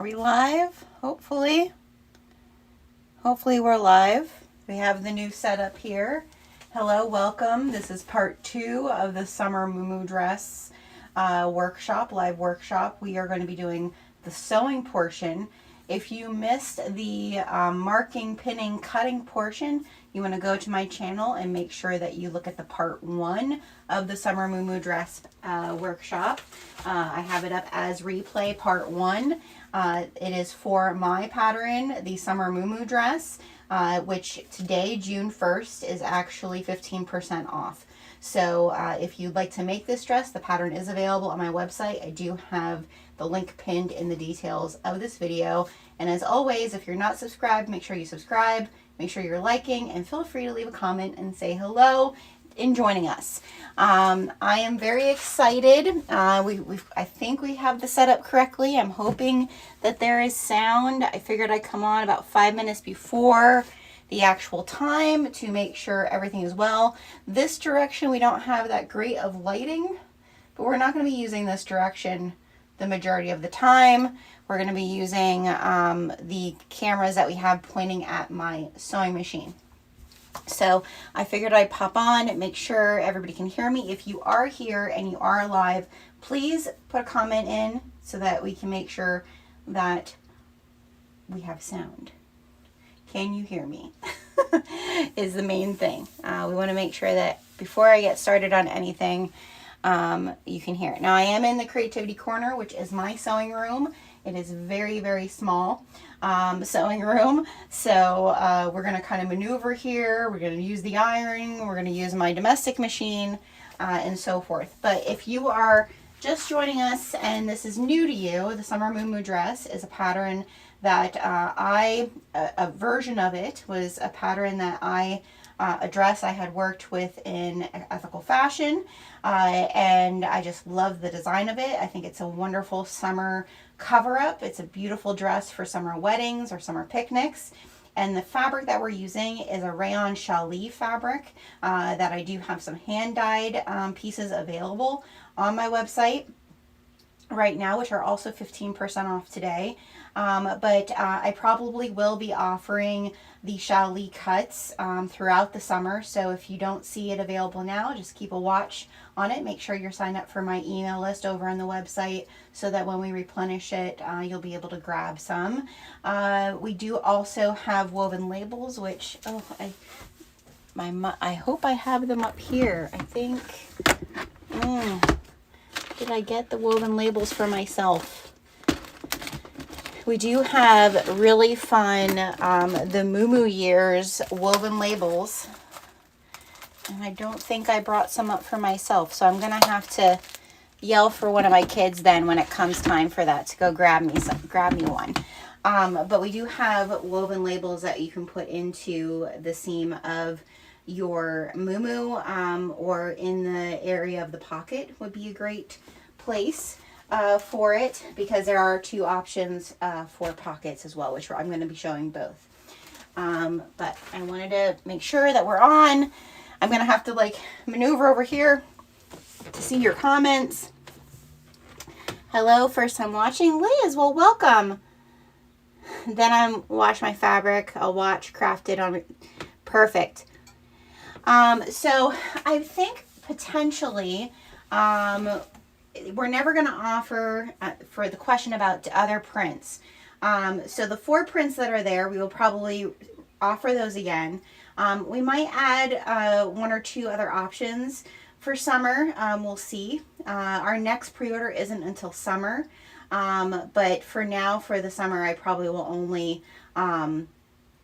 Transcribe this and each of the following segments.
Are we live? Hopefully. Hopefully we're live. We have the new setup here. Hello, welcome. This is part 2 of the summer MuuMuu dress workshop, live workshop. We are going to be doing the sewing portion. If you missed the marking, pinning, cutting portion, you want to go to my channel and make sure that you look at the part 1 of the summer MuuMuu dress workshop. I have it up as replay part 1. It is for my pattern, the summer MuuMuu dress, which today, June 1st, is actually 15% off. So if you'd like to make this dress, the pattern is available on my website. I do have the link pinned in the details of this video. And as always, if you're not subscribed, make sure you subscribe, make sure you're liking, and feel free to leave a comment and say hello in joining us. I am very excited. I think we have the setup correctly. I'm hoping that there is sound. I figured I'd come on about 5 minutes before the actual time to make sure everything is well. This direction, we don't have that great of lighting, but we're not going to be using this direction the majority of the time. We're going to be using the cameras that we have pointing at my sewing machine. So I figured I'd pop on and make sure everybody can hear me. If you are here and you are live, please put a comment in so that we can make sure that we have sound. Can you hear me? Is the main thing. We want to make sure that before I get started on anything, you can hear it. Now I am in the creativity corner, which is my sewing room. It is very, very small sewing room. So we're going to kind of maneuver here. We're going to use the iron. We're going to use my domestic machine and so forth. But if you are just joining us and this is new to you, the summer MuuMuu dress is a pattern that a version of it was a pattern that a dress I had worked with in ethical fashion, and I just love the design of it. I think it's a wonderful summer cover-up. It's a beautiful dress for summer weddings or summer picnics. And the fabric that we're using is a rayon challis fabric that I do have some hand-dyed pieces available on my website right now, which are also 15% off today. But I probably will be offering the challis cuts throughout the summer. So if you don't see it available now, just keep a watch on it. Make sure you're signed up for my email list over on the website so that when we replenish it, you'll be able to grab some. We do also have woven labels, which, I hope I have them up here. I think, did I get the woven labels for myself? We do have really fun, the MuuMuu Years woven labels. And I don't think I brought some up for myself. So I'm going to have to yell for one of my kids then when it comes time for that to go grab me one. But we do have woven labels that you can put into the seam of your MuuMuu, or in the area of the pocket would be a great place for it, because there are 2 options for pockets as well, which I'm going to be showing both. But I wanted to make sure that we're on. I'm going to have to maneuver over here to see your comments. Hello, first time watching. Liz, well, welcome. Then I'm wash my fabric. I'll watch crafted on. Perfect. So I think potentially, we're never going to offer for the question about other prints. So the 4 prints that are there, we will probably offer those again. We might add 1 or 2 other options for summer. We'll see. Our next pre-order isn't until summer. But for now, for the summer, I probably will only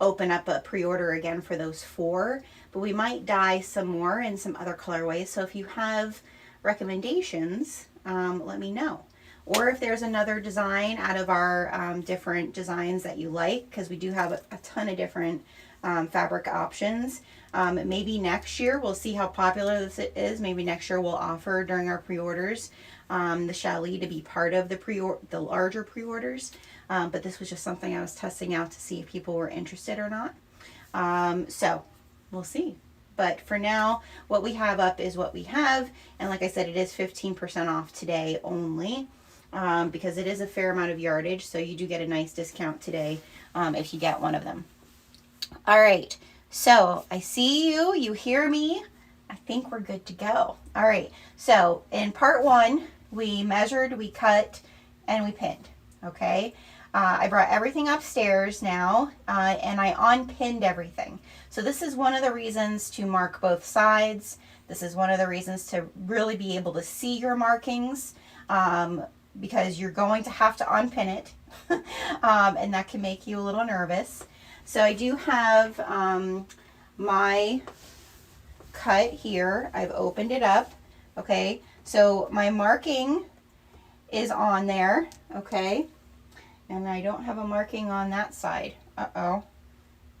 open up a pre-order again for those 4. But we might dye some more in some other colorways. So if you have recommendations, let me know. Or if there's another design out of our different designs that you like, because we do have a ton of different fabric options. Maybe next year, we'll see how popular this is. Maybe next year we'll offer during our pre-orders the challis to be part of the larger pre-orders. But this was just something I was testing out to see if people were interested or not. So we'll see. But for now, what we have up is what we have. And like I said, it is 15% off today only. because it is a fair amount of yardage. So you do get a nice discount today if you get one of them. All right. So I see you. You hear me. I think we're good to go. All right. So in part 1, we measured, we cut, and we pinned. Okay. I brought everything upstairs now, and I unpinned everything. So this is one of the reasons to mark both sides. This is one of the reasons to really be able to see your markings, because you're going to have to unpin it, and that can make you a little nervous. So I do have my cut here. I've opened it up. Okay. So my marking is on there. Okay. And I don't have a marking on that side. Uh-oh.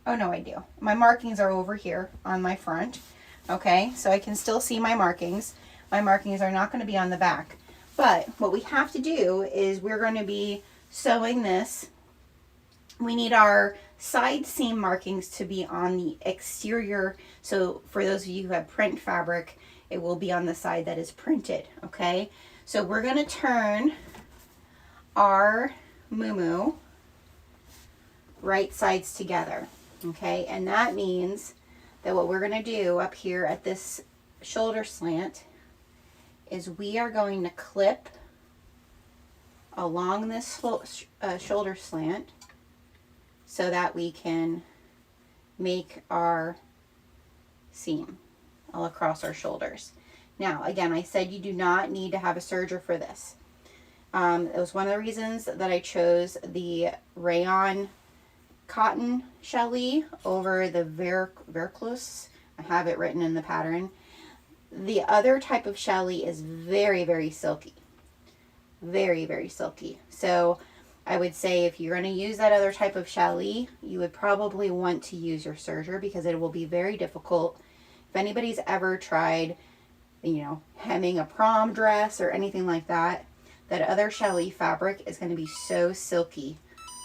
Oh, no, I do. My markings are over here on my front. Okay, so I can still see my markings. My markings are not going to be on the back. But what we have to do is we're going to be sewing this. We need our side seam markings to be on the exterior. So for those of you who have print fabric, it will be on the side that is printed. Okay, so we're going to turn our MuuMuu right sides together. Okay, and that means that what we're going to do up here at this shoulder slant is we are going to clip along this shoulder slant so that we can make our seam all across our shoulders. Now, again, I said you do not need to have a serger for this. It was one of the reasons that I chose the rayon cotton chelly over the Verclus. I have it written in the pattern. The other type of chelly is very, very silky. Very, very silky. So I would say if you're going to use that other type of chelly, you would probably want to use your serger because it will be very difficult. If anybody's ever tried, hemming a prom dress or anything like that, that other chelly fabric is going to be so silky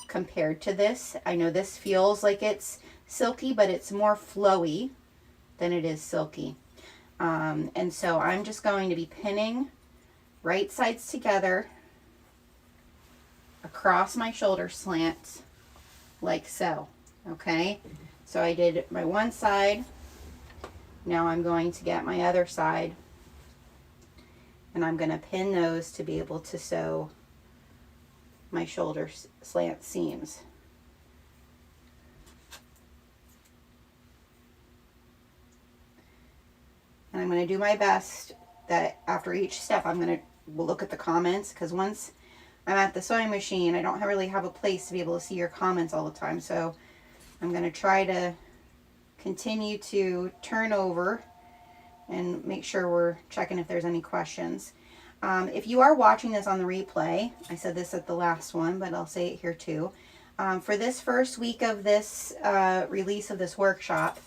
compared to this. I know this feels like it's silky, but it's more flowy than it is silky. And so I'm just going to be pinning right sides together across my shoulder slants like so. Okay, so I did my one side. Now I'm going to get my other side, and I'm going to pin those to be able to sew my shoulder slant seams. And I'm going to do my best that after each step I'm going to look at the comments, because once I'm at the sewing machine I don't really have a place to be able to see your comments all the time. So I'm going to try to continue to turn over and make sure we're checking if there's any questions. If you are watching this on the replay, I said this at the last one, but I'll say it here too. For this first week of this release of this workshop,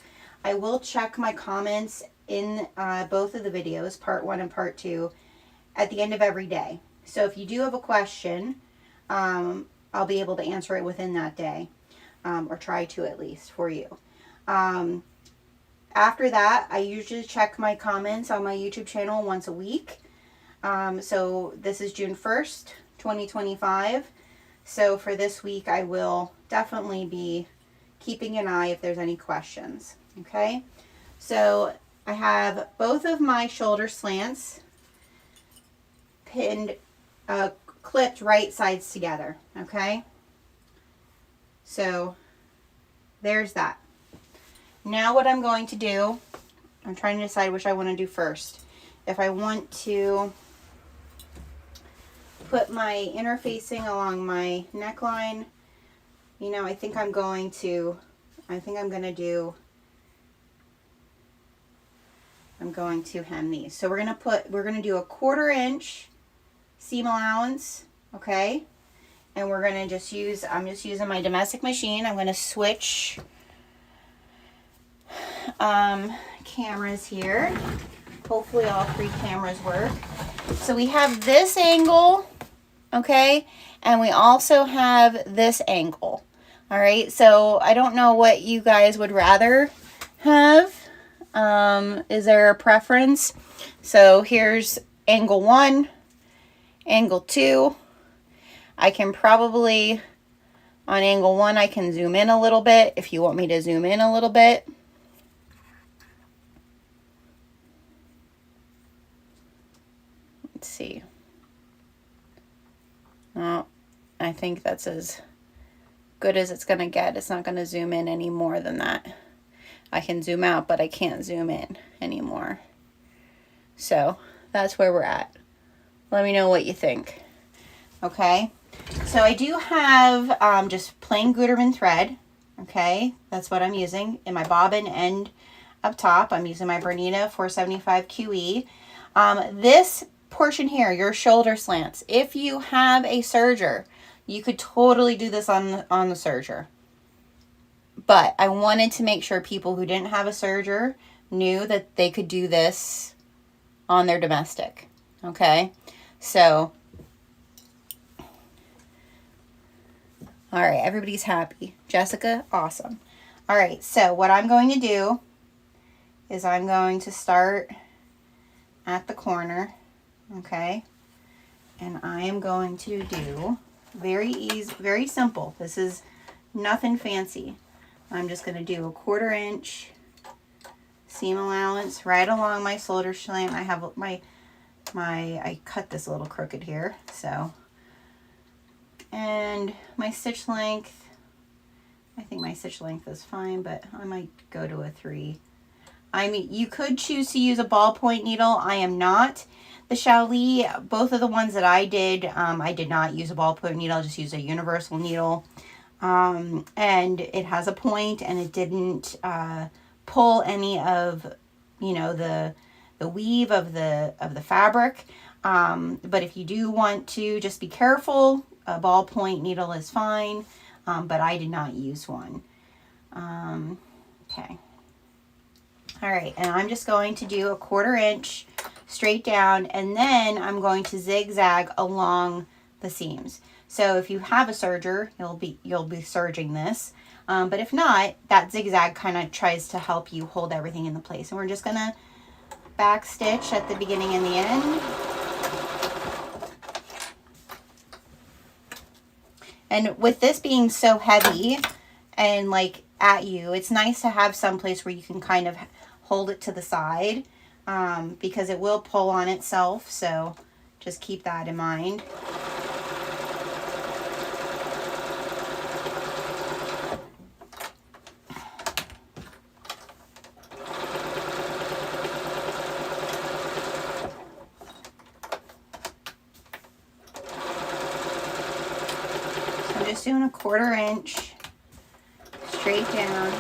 I will check my comments in both of the videos, part 1 and part 2, at the end of every day. So if you do have a question, I'll be able to answer it within that day, or try to at least for you. After that, I usually check my comments on my YouTube channel once a week. So this is June 1st, 2025. So for this week, I will definitely be keeping an eye if there's any questions. Okay. So I have both of my shoulder slants pinned, clipped right sides together. Okay. So there's that. Now what I'm going to do, I'm trying to decide which I want to do first. If I want to put my interfacing along my neckline, I think I'm going to hem these. So we're going to do a 1/4 inch seam allowance, okay? And we're going to I'm just using my domestic machine. I'm going to switch cameras here. Hopefully all 3 cameras work. So we have this angle, okay? And we also have this angle. All right, so I don't know what you guys would rather have. Is there a preference? So here's angle 1, angle 2, I can probably, on angle 1, I can zoom in a little bit if you want me to zoom in a little bit. Let's see. Oh, I think that's as good as it's going to get. It's not going to zoom in any more than that. I can zoom out, but I can't zoom in anymore. So that's where we're at. Let me know what you think. Okay, so I do have just plain Gutermann thread. Okay, that's what I'm using in my bobbin end up top. I'm using my Bernina 475 QE. This portion here, your shoulder slants, if you have a serger, you could totally do this on the serger. But I wanted to make sure people who didn't have a serger knew that they could do this on their domestic. Okay, so all right, everybody's happy. Jessica, awesome. All right, so what I'm going to do is I'm going to start at the corner, okay? And I am going to do very easy, very simple. This is nothing fancy. I'm just going to do a 1/4 inch seam allowance right along my shoulder slant. I have I cut this a little crooked here, so. And my stitch length, I think my stitch length is fine, but I might go to a 3. I mean, you could choose to use a ballpoint needle. I am not. The Shaoli, both of the ones that I did not use a ballpoint needle. I just used a universal needle. And it has a point, and it didn't pull any of, you know, the weave of the fabric. But if you do want to, just be careful. A ballpoint needle is fine, but I did not use one. Okay. All right, and I'm just going to do a 1/4 inch straight down, and then I'm going to zigzag along the seams. So if you have a serger, you'll be serging this. But if not, that zigzag kind of tries to help you hold everything into place. And we're just gonna back stitch at the beginning and the end. And with this being so heavy and like at you, it's nice to have some place where you can kind of hold it to the side, because it will pull on itself. So just keep that in mind. Doing a 1/4 inch straight down.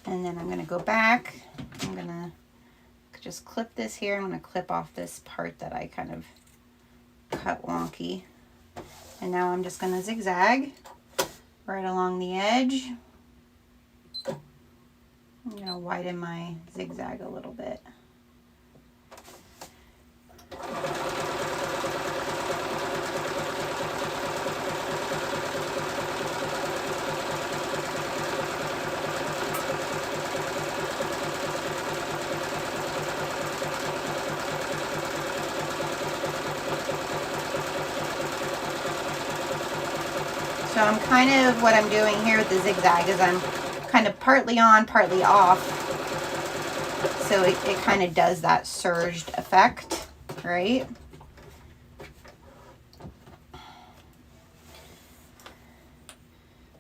And then I'm going to go back. I'm going to just clip this here. I'm going to clip off this part that I kind of cut wonky. And now I'm just going to zigzag right along the edge. I'm going to widen my zigzag a little bit. So I'm kind of, what I'm doing here with the zigzag is I'm kind of partly on, partly off. So it kind of does that surged effect, right?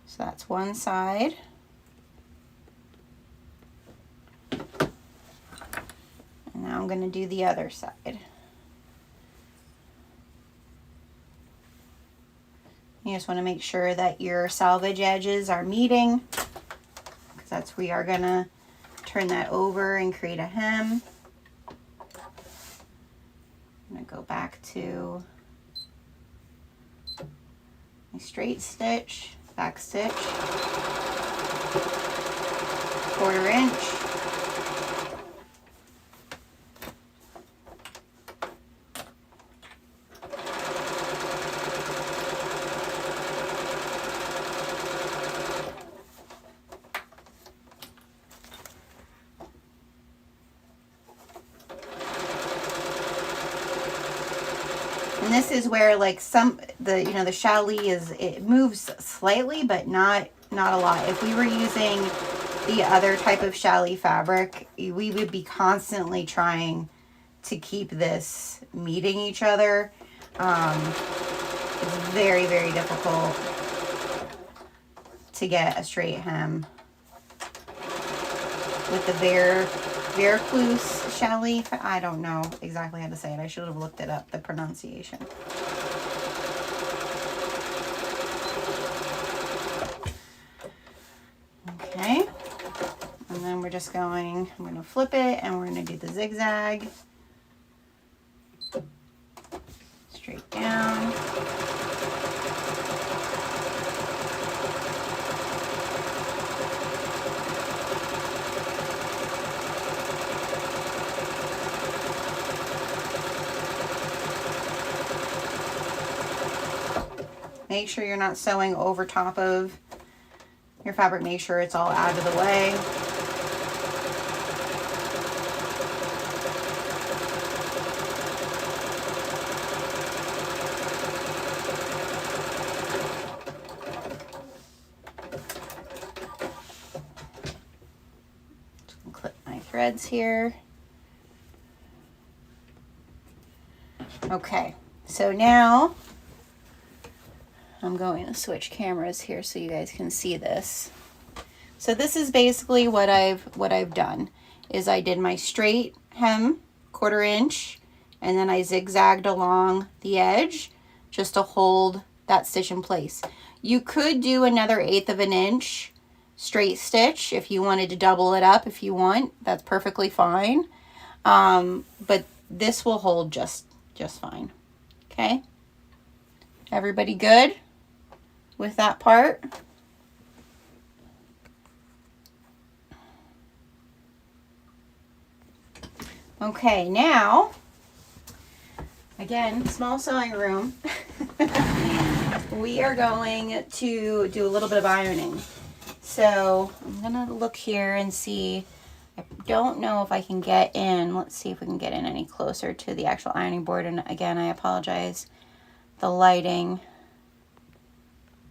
So that's one side. And now I'm going to do the other side. You just want to make sure that your selvage edges are meeting, because that's we are going to turn that over and create a hem. I'm going to go back to my straight stitch, back stitch, 1/4 inch, And this is where like the challis it moves slightly, but not a lot. If we were using the other type of challis fabric, we would be constantly trying to keep this meeting each other. It's very, very difficult to get a straight hem with the Veracruz challis. I don't know exactly how to say it. I should have looked it up, the pronunciation. Okay. And then we're just I'm going to flip it and we're going to do the zigzag. Straight down. Make sure you're not sewing over top of your fabric. Make sure it's all out of the way. Just clip my threads here. Okay, so now I'm going to switch cameras here so you guys can see this. So this is basically what I've done is I did my straight hem 1/4 inch and then I zigzagged along the edge just to hold that stitch in place. You could do another 1/8 of an inch straight stitch if you wanted to double it up. If you want, that's perfectly fine. But this will hold just fine. Okay, everybody good with that part? Okay, now, again, small sewing room. We are going to do a little bit of ironing. So I'm gonna look here and see. I don't know if I can get in. Let's see if we can get in any closer to the actual ironing board. And again, I apologize. The lighting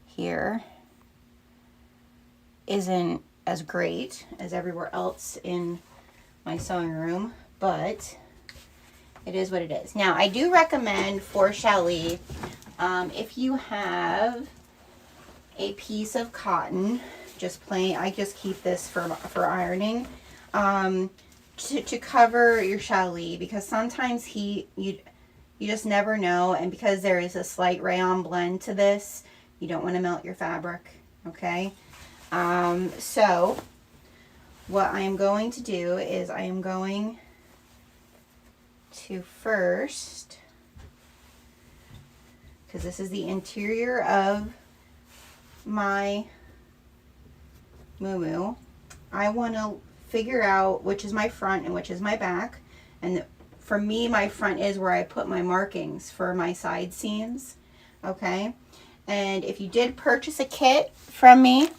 here isn't as great as everywhere else in my sewing room, but it is what it is. Now, I do recommend for challis, if you have a piece of cotton, just plain, I just keep this for ironing, to cover your challis, because sometimes you just never know, and because there is a slight rayon blend to this, you don't want to melt your fabric, okay? So what I am going to do is I am going to first, because this is the interior of my MuuMuu, I want to figure out which is my front and which is my back. And for me, my front is where I put my markings for my side seams, okay? And if you did purchase a kit from me,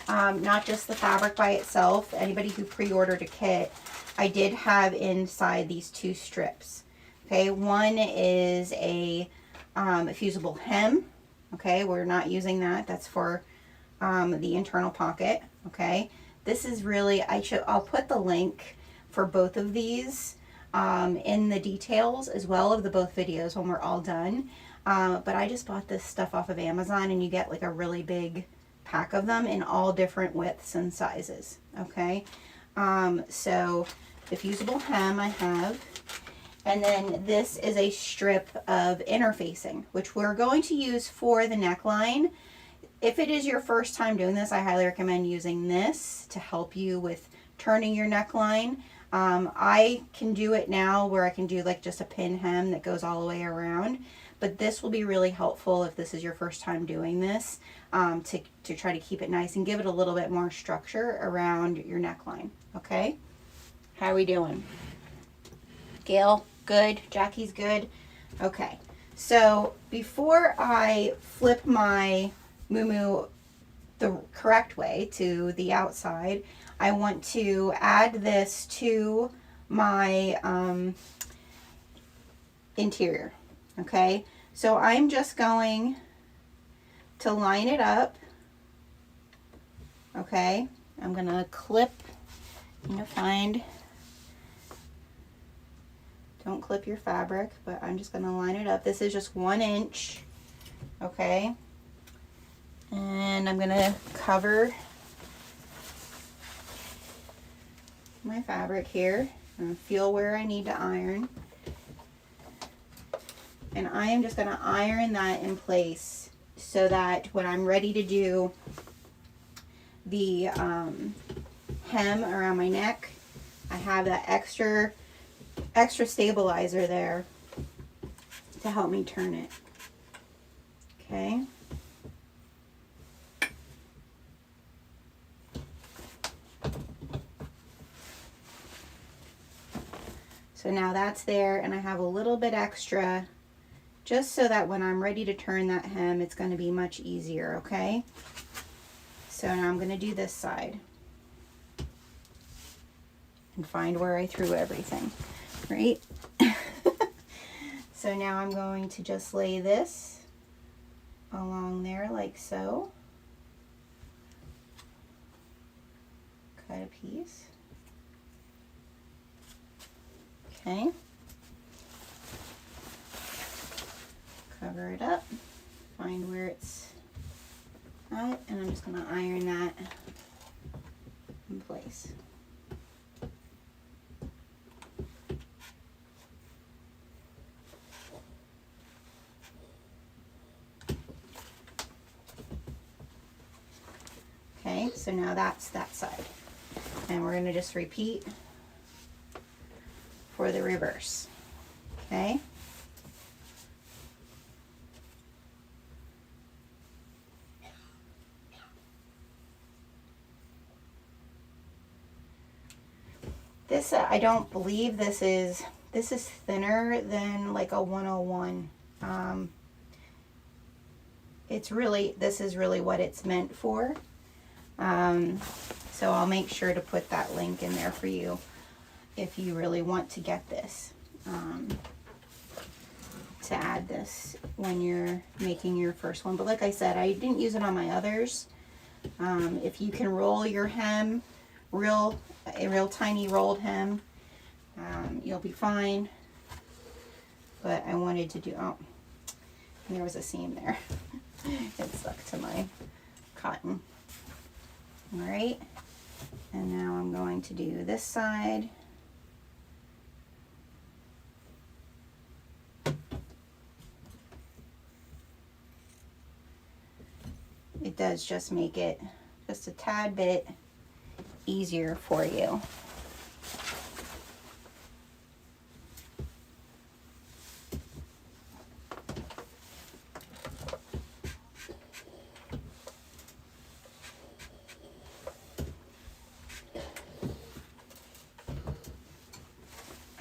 not just the fabric by itself, anybody who pre-ordered a kit, I did have inside these 2 strips. Okay, one is a fusible hem. Okay, we're not using that. That's for the internal pocket. Okay, this is really, I'll put the link for both of these in the details as well of the both videos when we're all done. But I just bought this stuff off of Amazon, and you get like a really big pack of them in all different widths and sizes. Okay, so the fusible hem I have, and then this is a strip of interfacing, which we're going to use for the neckline. If it is your first time doing this, I highly recommend using this to help you with turning your neckline. I can do it now where I can do like just a pin hem that goes all the way around, but this will be really helpful if this is your first time doing this, to try to keep it nice and give it a little bit more structure around your neckline. Okay, how are we doing? Gail, good. Jackie's good. Okay, so before I flip my MuuMuu the correct way to the outside, I want to add this to my interior. Okay, so I'm just going to line it up. Okay, I'm gonna clip, don't clip your fabric, but I'm just gonna line it up. This is just 1 inch. Okay, and I'm gonna cover my fabric here and feel where I need to iron. And I am just gonna iron that in place so that when I'm ready to do the hem around my neck, I have that extra stabilizer there to help me turn it. Okay. So now that's there, and I have a little bit extra just so that when I'm ready to turn that hem, it's going to be much easier, okay? So now I'm going to do this side and find where I threw everything, right? So now I'm going to just lay this along there like so. Cut a piece. Okay. Cover it up, find where it's at, and I'm just going to iron that in place. Okay, so now that's that side. And we're going to just repeat for the reverse. Okay. This, I don't believe this is thinner than like a 101. This is really what it's meant for. So I'll make sure to put that link in there for you if you really want to get this, to add this when you're making your first one. But like I said, I didn't use it on my others. If you can roll your hem, a real tiny rolled hem, you'll be fine. But I wanted to do, oh, there was a seam there. It stuck to my cotton. All right, and now I'm going to do this side. It does just make it just a tad bit easier for you.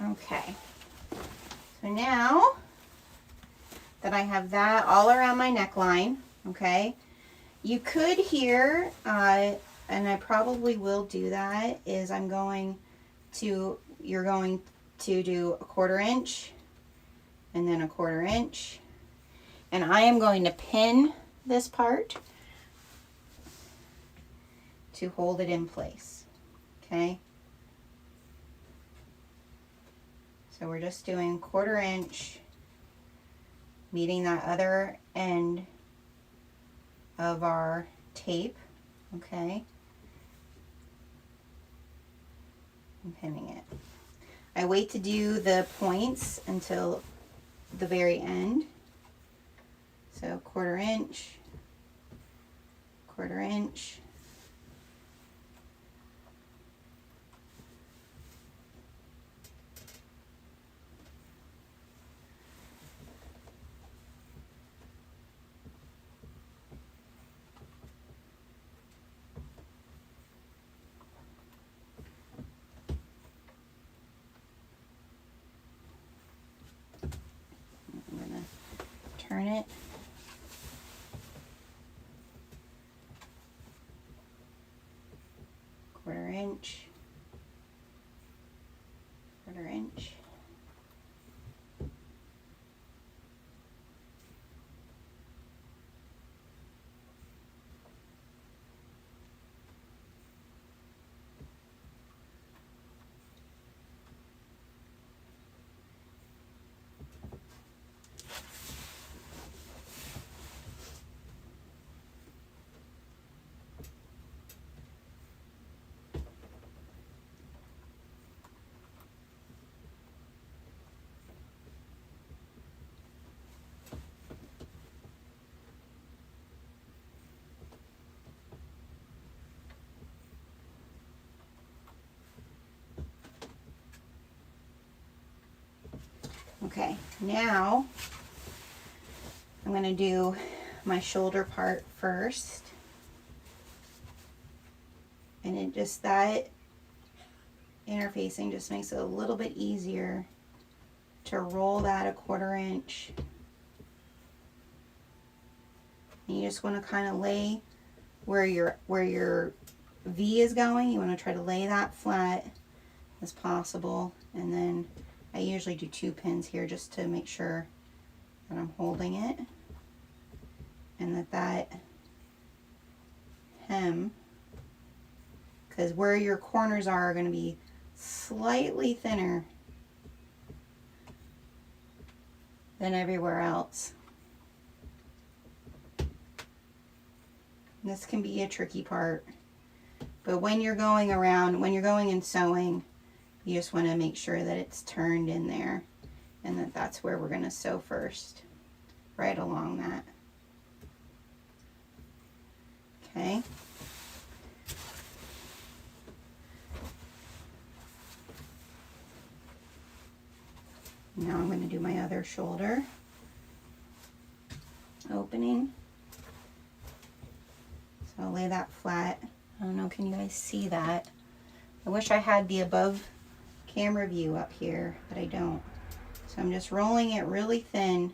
Okay, so now that I have that all around my neckline, okay, you could here, and I probably will do that, is you're going to do a 1/4 inch and then a 1/4 inch, and I am going to pin this part to hold it in place, okay? So we're just doing 1/4 inch, meeting that other end of our tape, okay, and pinning it. I wait to do the points until the very end. So 1/4 inch, 1/4 inch, turn it. Quarter inch, 1/4 inch. Okay, now I'm going to do my shoulder part first. And it just, that interfacing just makes it a little bit easier to roll that 1/4 inch. And you just want to kind of lay where your V is going. You want to try to lay that flat as possible. And then I usually do 2 pins here just to make sure that I'm holding it and that hem, because where your corners are going to be slightly thinner than everywhere else. This can be a tricky part, but when you're going around, when you're going and sewing, you just want to make sure that it's turned in there and that's where we're going to sew first, right along that. Okay. Now I'm going to do my other shoulder opening. So I'll lay that flat. I don't know, can you guys see that? I wish I had the above camera view up here, but I don't. So I'm just rolling it really thin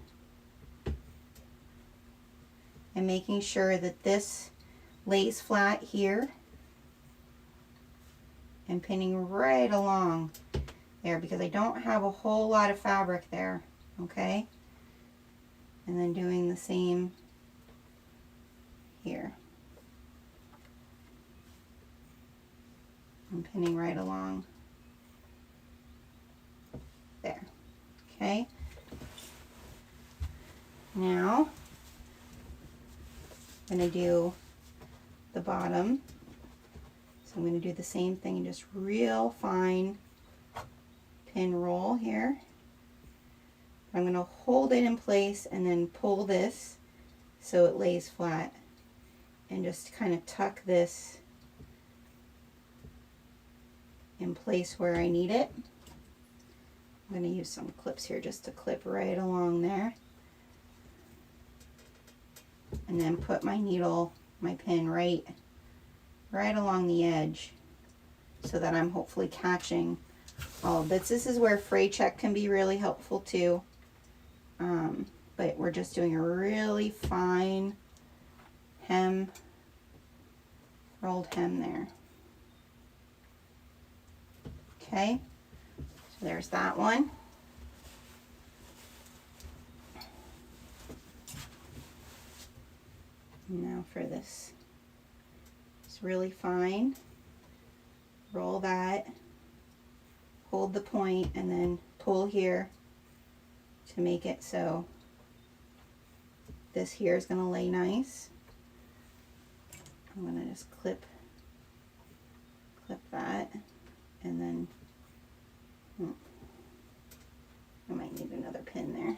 and making sure that this lays flat here and pinning right along there because I don't have a whole lot of fabric there, okay? And then doing the same here. I'm pinning right along there, okay? Now I'm going to do the bottom. So I'm going to do the same thing, just real fine pin roll here. I'm going to hold it in place and then pull this so it lays flat and just kind of tuck this in place where I need it. I'm going to use some clips here just to clip right along there. And then put my needle, my pin right along the edge so that I'm hopefully catching all of this. This is where fray check can be really helpful too. But we're just doing a really fine hem, rolled hem there. Okay, so there's that one. Now for this, it's really fine. Roll that, hold the point, and then pull here to make it so this here is going to lay nice. I'm going to just clip that, and then I might need another pin there.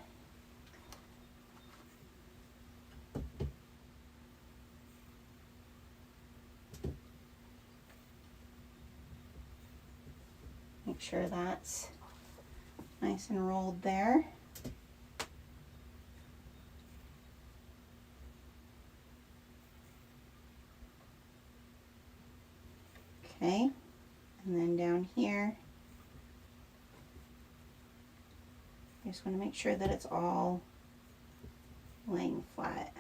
Make sure that's nice and rolled there. Okay, and then down here, I just want to make sure that it's all laying flat.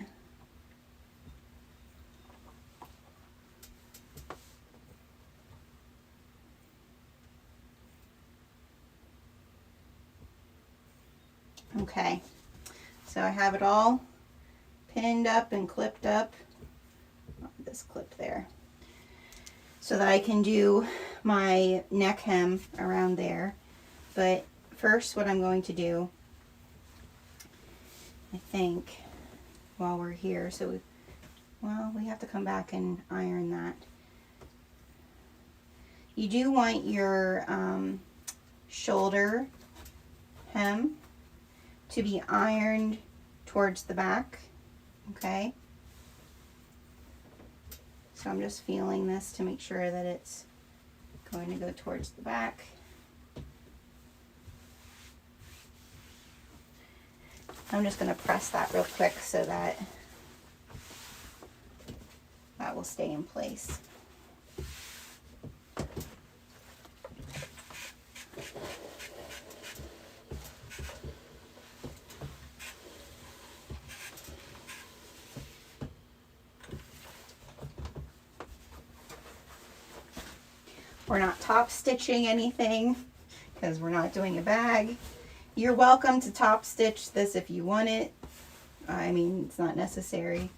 Okay, so I have it all pinned up and clipped up, this clip there, so that I can do my neck hem around there. But first what I'm going to do, I think, while we're here, so we have to come back and iron that. You do want your shoulder hem to be ironed towards the back, okay? So I'm just feeling this to make sure that it's going to go towards the back. I'm just going to press that real quick so that will stay in place. We're not top stitching anything because we're not doing a bag. You're welcome to top stitch this if you want it. I mean, it's not necessary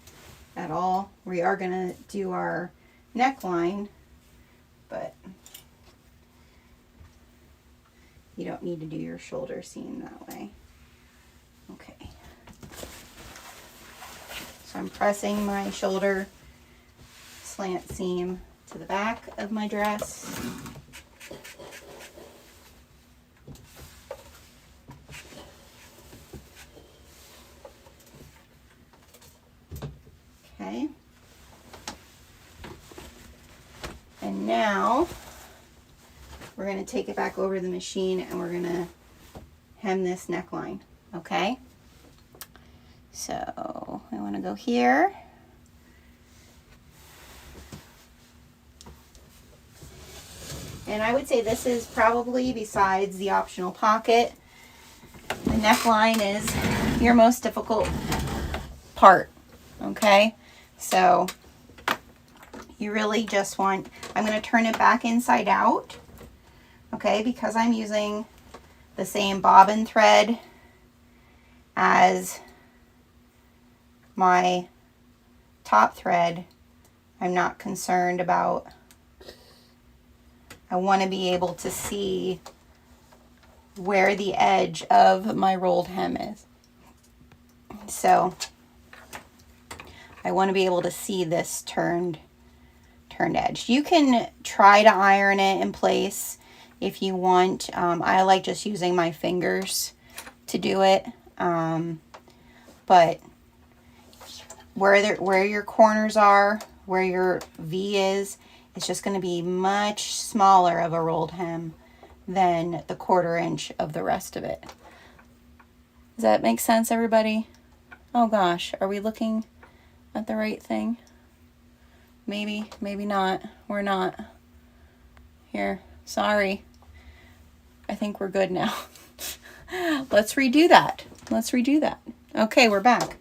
at all. We are going to do our neckline, but you don't need to do your shoulder seam that way. Okay. So I'm pressing my shoulder slant seam to the back of my dress. Okay. And now we're going to take it back over the machine and we're going to hem this neckline. Okay. So I want to go here. And I would say this is probably, besides the optional pocket, the neckline is your most difficult part, okay? So you really just want, I'm going to turn it back inside out, okay, because I'm using the same bobbin thread as my top thread. I'm not concerned about, I want to be able to see where the edge of my rolled hem is. So I want to be able to see this turned edge. You can try to iron it in place if you want. I like just using my fingers to do it. But where your corners are, where your V is, it's just going to be much smaller of a rolled hem than the 1/4 inch of the rest of it. Does that make sense, everybody? Oh gosh, are we looking at the right thing? Maybe, maybe not. We're not. Here, sorry. I think we're good now. Let's redo that. Let's redo that. Okay, we're back.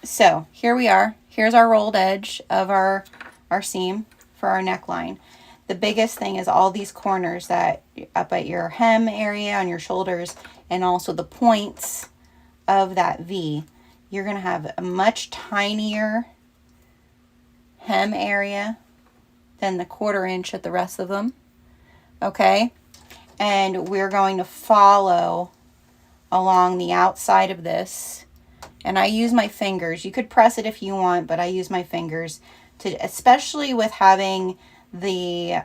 So here we are. Here's our rolled edge of our seam for our neckline. The biggest thing is all these corners that up at your hem area on your shoulders and also the points of that V. You're going to have a much tinier hem area than the 1/4 inch at the rest of them. Okay? And we're going to follow along the outside of this. And I use my fingers. You could press it if you want, but I use my fingers to, especially with having the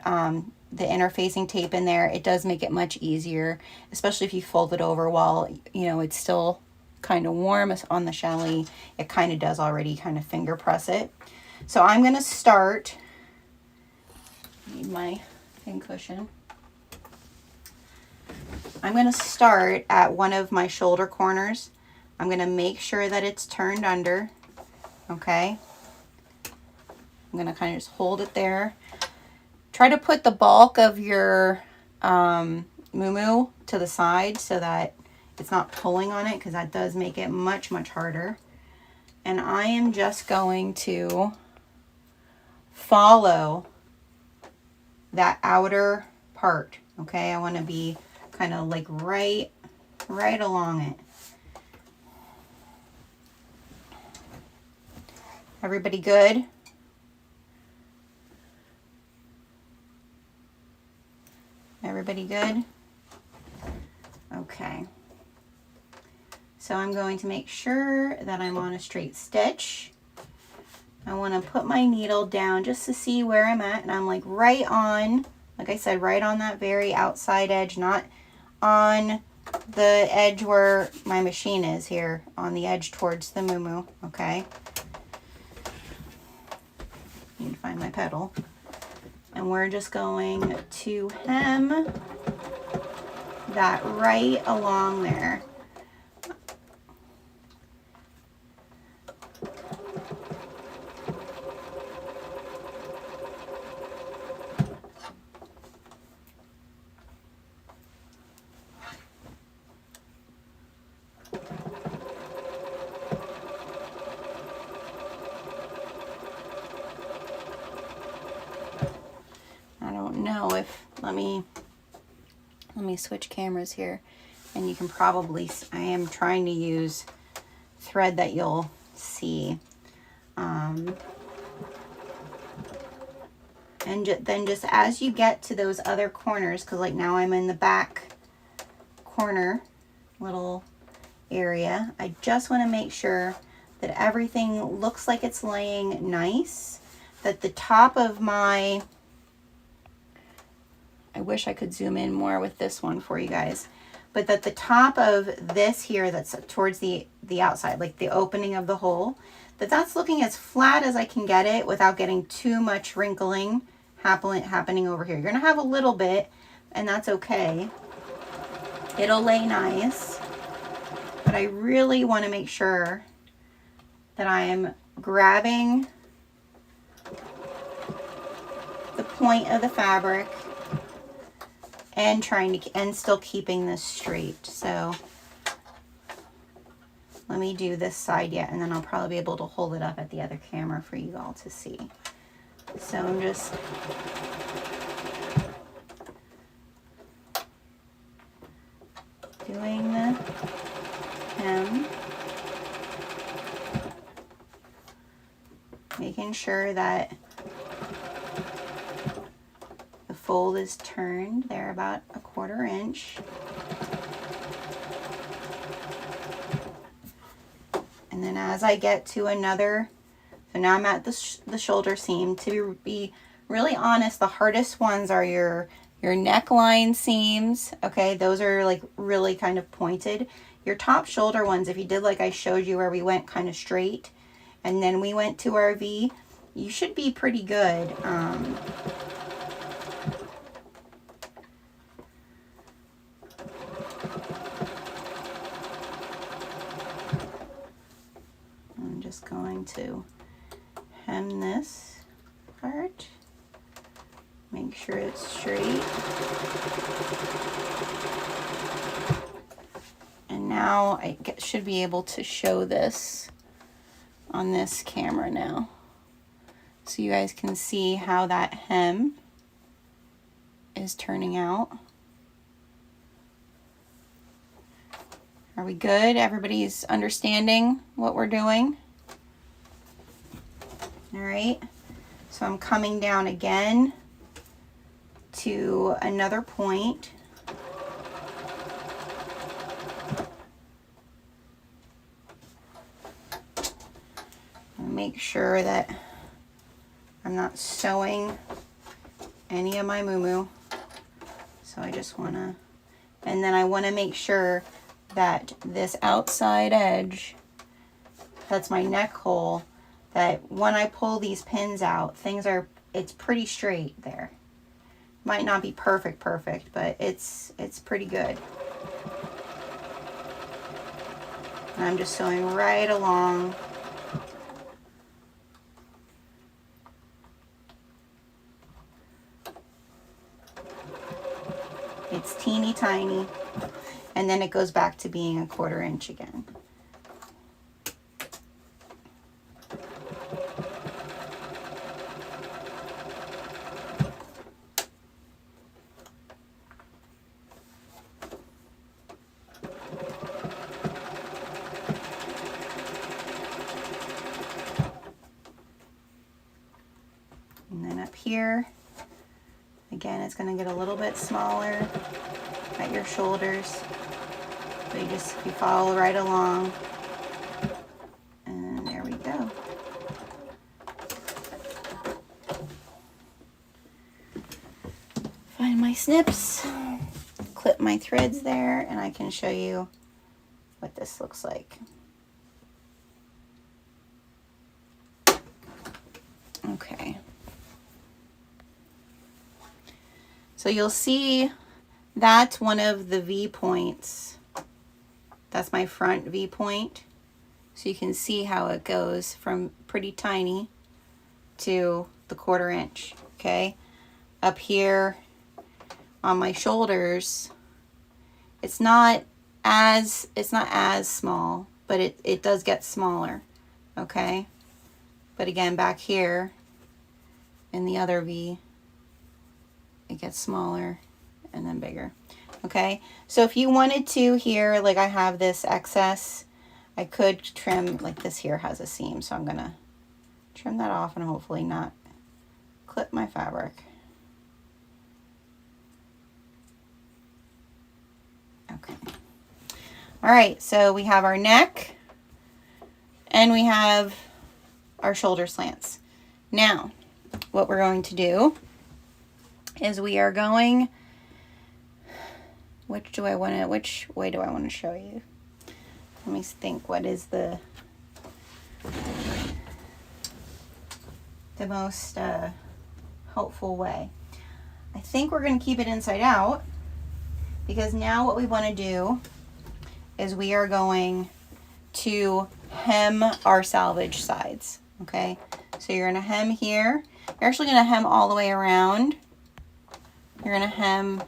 interfacing tape in there, it does make it much easier, especially if you fold it over while, you know, it's still kind of warm on the challis. It kind of does already kind of finger press it. So I'm going to start, need my pin cushion. I'm going to start at one of my shoulder corners. I'm going to make sure that it's turned under, okay? I'm going to kind of just hold it there. Try to put the bulk of your MuuMuu to the side so that it's not pulling on it, because that does make it much, much harder. And I am just going to follow that outer part, okay? I want to be kind of like right along it. Everybody good? Everybody good? Okay. So I'm going to make sure that I'm on a straight stitch. I want to put my needle down just to see where I'm at, and I'm like right on, like I said, right on that very outside edge, not on the edge where my machine is here, on the edge towards the MuuMuu, okay? Need to find my pedal. And we're just going to hem that right along there. let me switch cameras here, and you can probably, I am trying to use thread that you'll see. And then just as you get to those other corners, because like now I'm in the back corner little area, I just want to make sure that everything looks like it's laying nice, that the top of my, I wish I could zoom in more with this one for you guys, but that the top of this here that's towards the outside, like the opening of the hole, that's looking as flat as I can get it without getting too much wrinkling happening over here. You're gonna have a little bit, and that's okay. It'll lay nice, but I really want to make sure that I'm grabbing the point of the fabric and still keeping this straight. So let me do this side yet, and then I'll probably be able to hold it up at the other camera for you all to see. So I'm just doing the hem, making sure that the fold is turned there about a 1/4 inch. And then as I get to another, so now I'm at the shoulder seam. To be really honest, the hardest ones are your neckline seams. Okay, those are like really kind of pointed. Your top shoulder ones, if you did like I showed you where we went kind of straight and then we went to our V, you should be pretty good. I'm just going to hem this part, make sure it's straight. And now I should be able to show this on this camera now, so you guys can see how that hem is turning out. Are we good? Everybody's understanding what we're doing? All right, so I'm coming down again to another point. Make sure that I'm not sewing any of my MuuMuu. So I just want to, and then I want to make sure that this outside edge, that's my neck hole, that when I pull these pins out, it's pretty straight there. Might not be perfect, but it's pretty good. And I'm just sewing right along. It's teeny tiny, and then it goes back to being a 1/4 inch again. And then up here, again, it's going to get a little bit smaller at your shoulders. So you follow right along. And there we go. Find my snips, clip my threads there, and I can show you what this looks like. Okay. So you'll see that's one of the V points. That's my front V point. So you can see how it goes from pretty tiny to the 1/4 inch, okay? Up here on my shoulders, it's not as small, but it does get smaller, okay? But again, back here in the other V, it gets smaller and then bigger. Okay, so if you wanted to here, like I have this excess, I could trim, like this here has a seam, so I'm gonna trim that off and hopefully not clip my fabric. Okay. All right, so we have our neck and we have our shoulder slants. Now, what we're going to do is we are going, which way do I want to show you? Let me think, what is the most helpful way? I think we're going to keep it inside out, because now what we want to do is we are going to hem our selvage sides. Okay, so you're going to hem here. You're actually going to hem all the way around. You're going to hem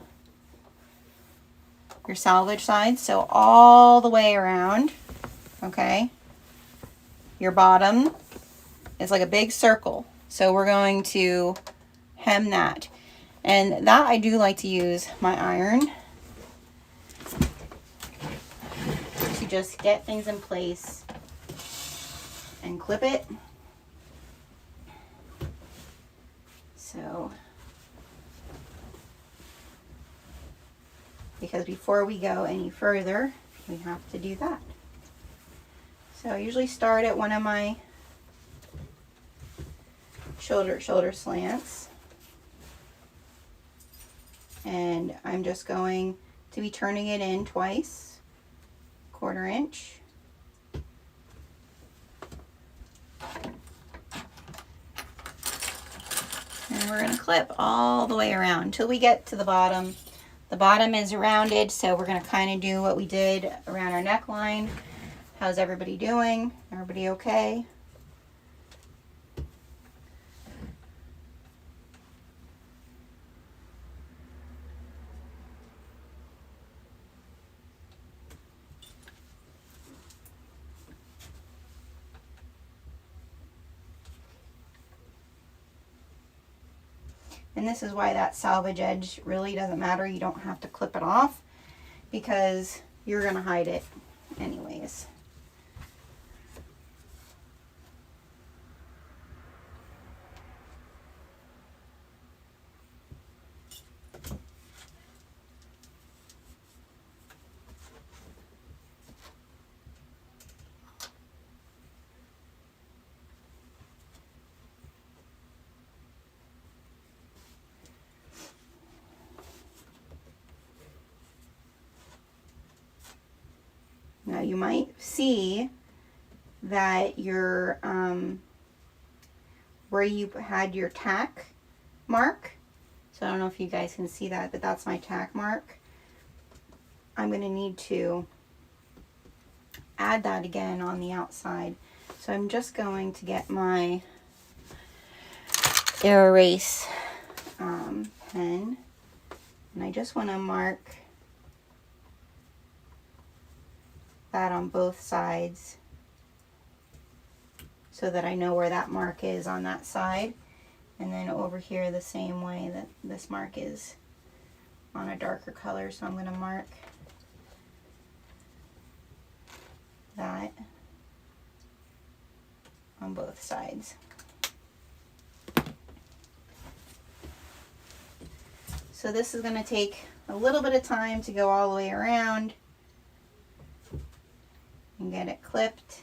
your selvage sides, so all the way around. Okay, your bottom is like a big circle, so we're going to hem that. And that I do like to use my iron to just get things in place and clip it. So, because before we go any further, we have to do that. So I usually start at one of my shoulder slants, and I'm just going to be turning it in twice, 1/4 inch. And we're going to clip all the way around until we get to the bottom. The bottom is rounded, so we're going to kind of do what we did around our neckline. How's everybody doing? Everybody okay? And this is why that selvage edge really doesn't matter. You don't have to clip it off because you're going to hide it anyways. Now you might see that your where you had your tack mark, so I don't know if you guys can see that, but that's my tack mark. I'm going to need to add that again on the outside. So I'm just going to get my erase pen, and I just want to mark that on both sides so that I know where that mark is on that side, and then over here the same way that this mark is on a darker color. So I'm going to mark that on both sides. So this is going to take a little bit of time to go all the way around and get it clipped.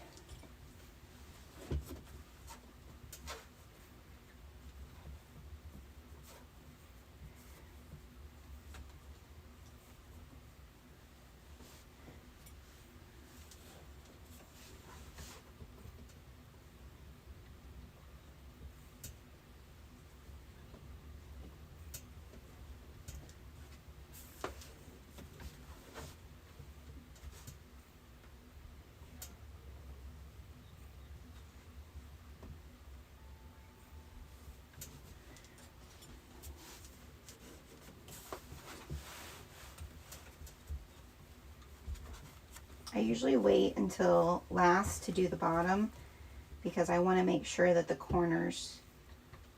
I usually wait until last to do the bottom because I want to make sure that the corners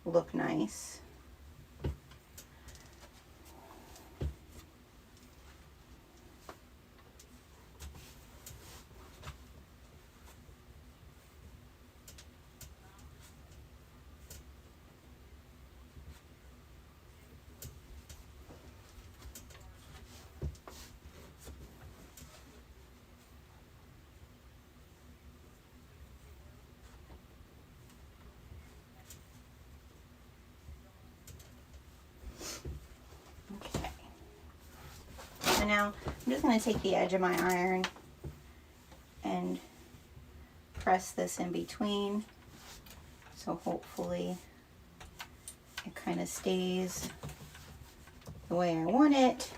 look nice. So now I'm just going to take the edge of my iron and press this in between. So hopefully it kind of stays the way I want it.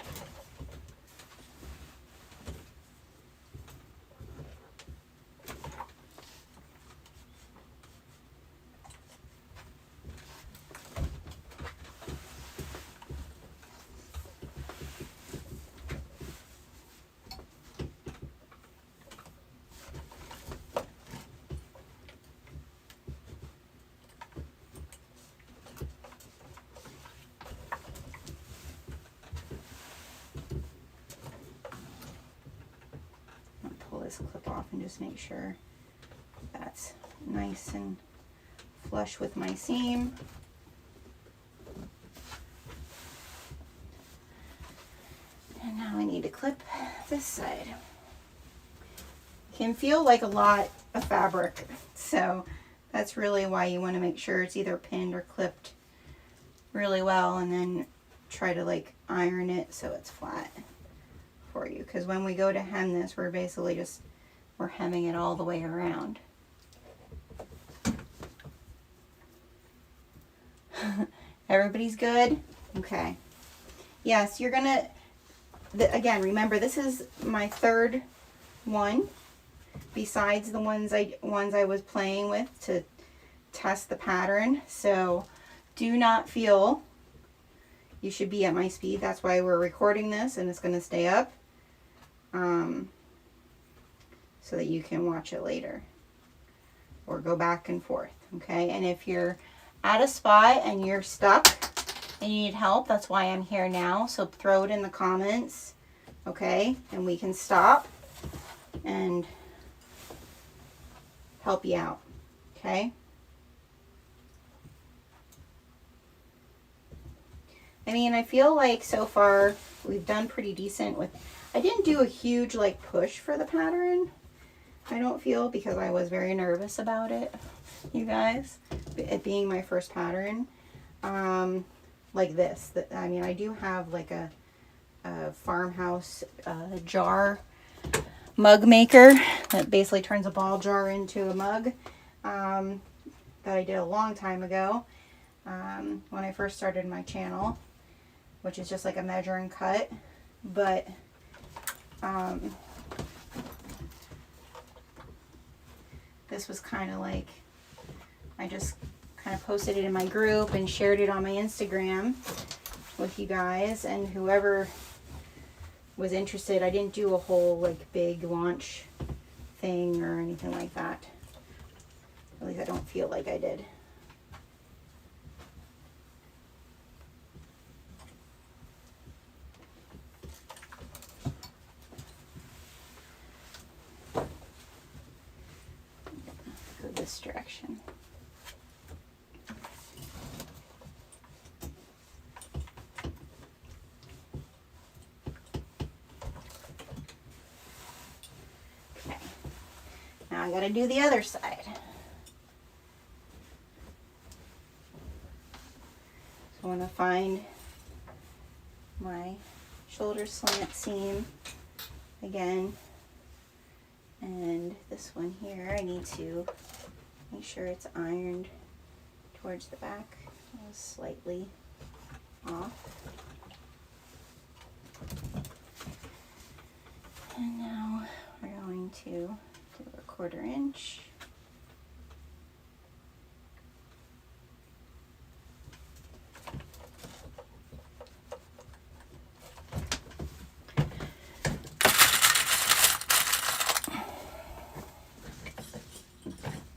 This clip off and just make sure that's nice and flush with my seam. And now I need to clip this side. It can feel like a lot of fabric, so that's really why you want to make sure it's either pinned or clipped really well, and then try to like iron it so it's flat for you, because when we go to hem this, we're basically we're hemming it all the way around. Everybody's good? Okay. Yes, you're gonna, again, remember this is my third one besides the ones I was playing with to test the pattern. So do not feel you should be at my speed. That's why we're recording this, and it's going to stay up so that you can watch it later or go back and forth. Okay, and if you're at a spot and you're stuck and you need help, that's why I'm here now. So throw it in the comments, okay, and we can stop and help you out. Okay. I mean, I feel like so far we've done pretty decent with, I didn't do a huge like push for the pattern, I don't feel, because I was very nervous about it, you guys, it being my first pattern. Like this, I mean, I do have like a farmhouse jar mug maker that basically turns a ball jar into a mug, that I did a long time ago when I first started my channel, which is just like a measure and cut. But this was kind of like, I just kind of posted it in my group and shared it on my Instagram with you guys, and whoever was interested. I didn't do a whole like big launch thing or anything like that. At least I don't feel like I did. Go this direction. Okay. Now I got to do the other side. I want to find my shoulder slant seam again, and this one here I need to make sure it's ironed towards the back. It was slightly off. And now we're going to do a 1/4 inch.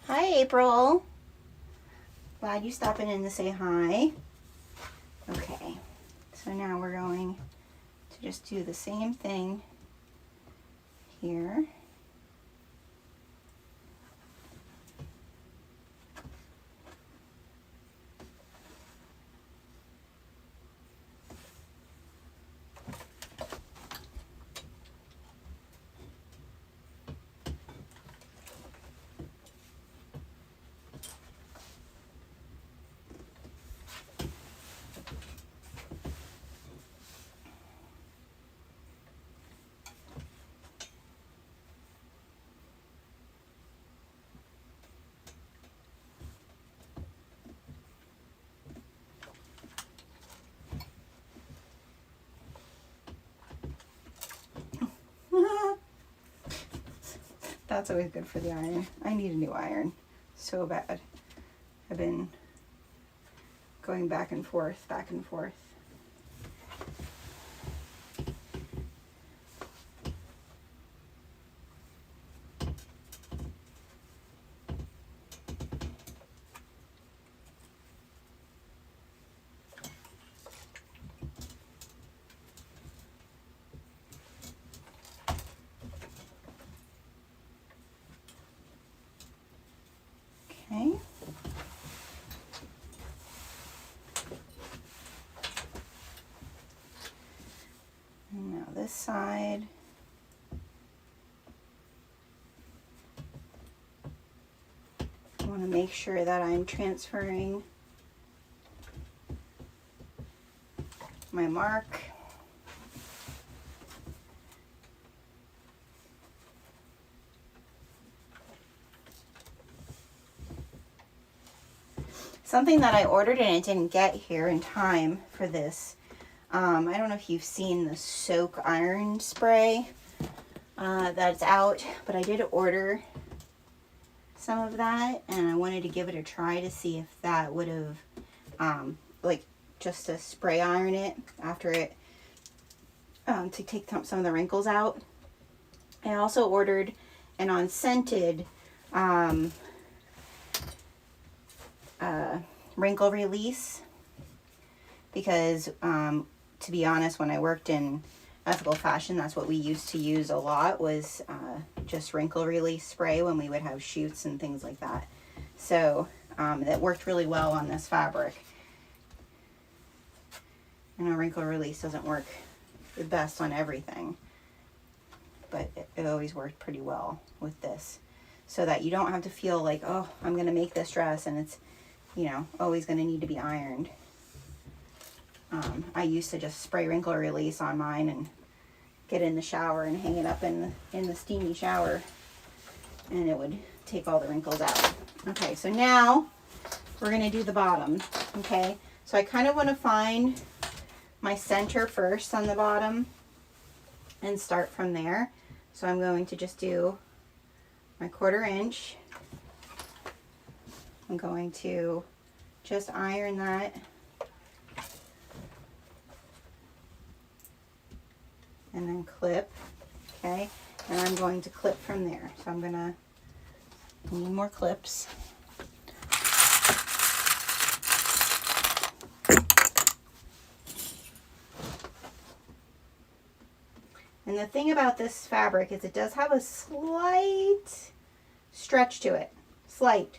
Hi, April. Glad you stopping in to say hi. Okay, so now we're going to just do the same thing here. That's always good for the iron. I need a new iron so bad. I've been going back and forth, back and forth. Okay. And now this side. I want to make sure that I'm transferring my mark. Something that I ordered and it didn't get here in time for this. I don't know if you've seen the soak iron spray that's out, but I did order some of that and I wanted to give it a try to see if that would have, like just to spray iron it after it, to take some of the wrinkles out. I also ordered an unscented wrinkle release because to be honest, when I worked in ethical fashion, that's what we used to use a lot, was just wrinkle release spray when we would have shoots and things like that. So that worked really well on this fabric. I know wrinkle release doesn't work the best on everything, but it always worked pretty well with this, so that you don't have to feel like, oh, I'm going to make this dress and it's, you know, always going to need to be ironed. I used to just spray wrinkle release on mine and get in the shower and hang it up in the steamy shower, and it would take all the wrinkles out. Okay, so now we're going to do the bottom. Okay, so I kind of want to find my center first on the bottom and start from there. So I'm going to just do my 1/4 inch. I'm going to just iron that and then clip, okay? And I'm going to clip from there. So I'm gonna need more clips. And the thing about this fabric is it does have a slight stretch to it, slight.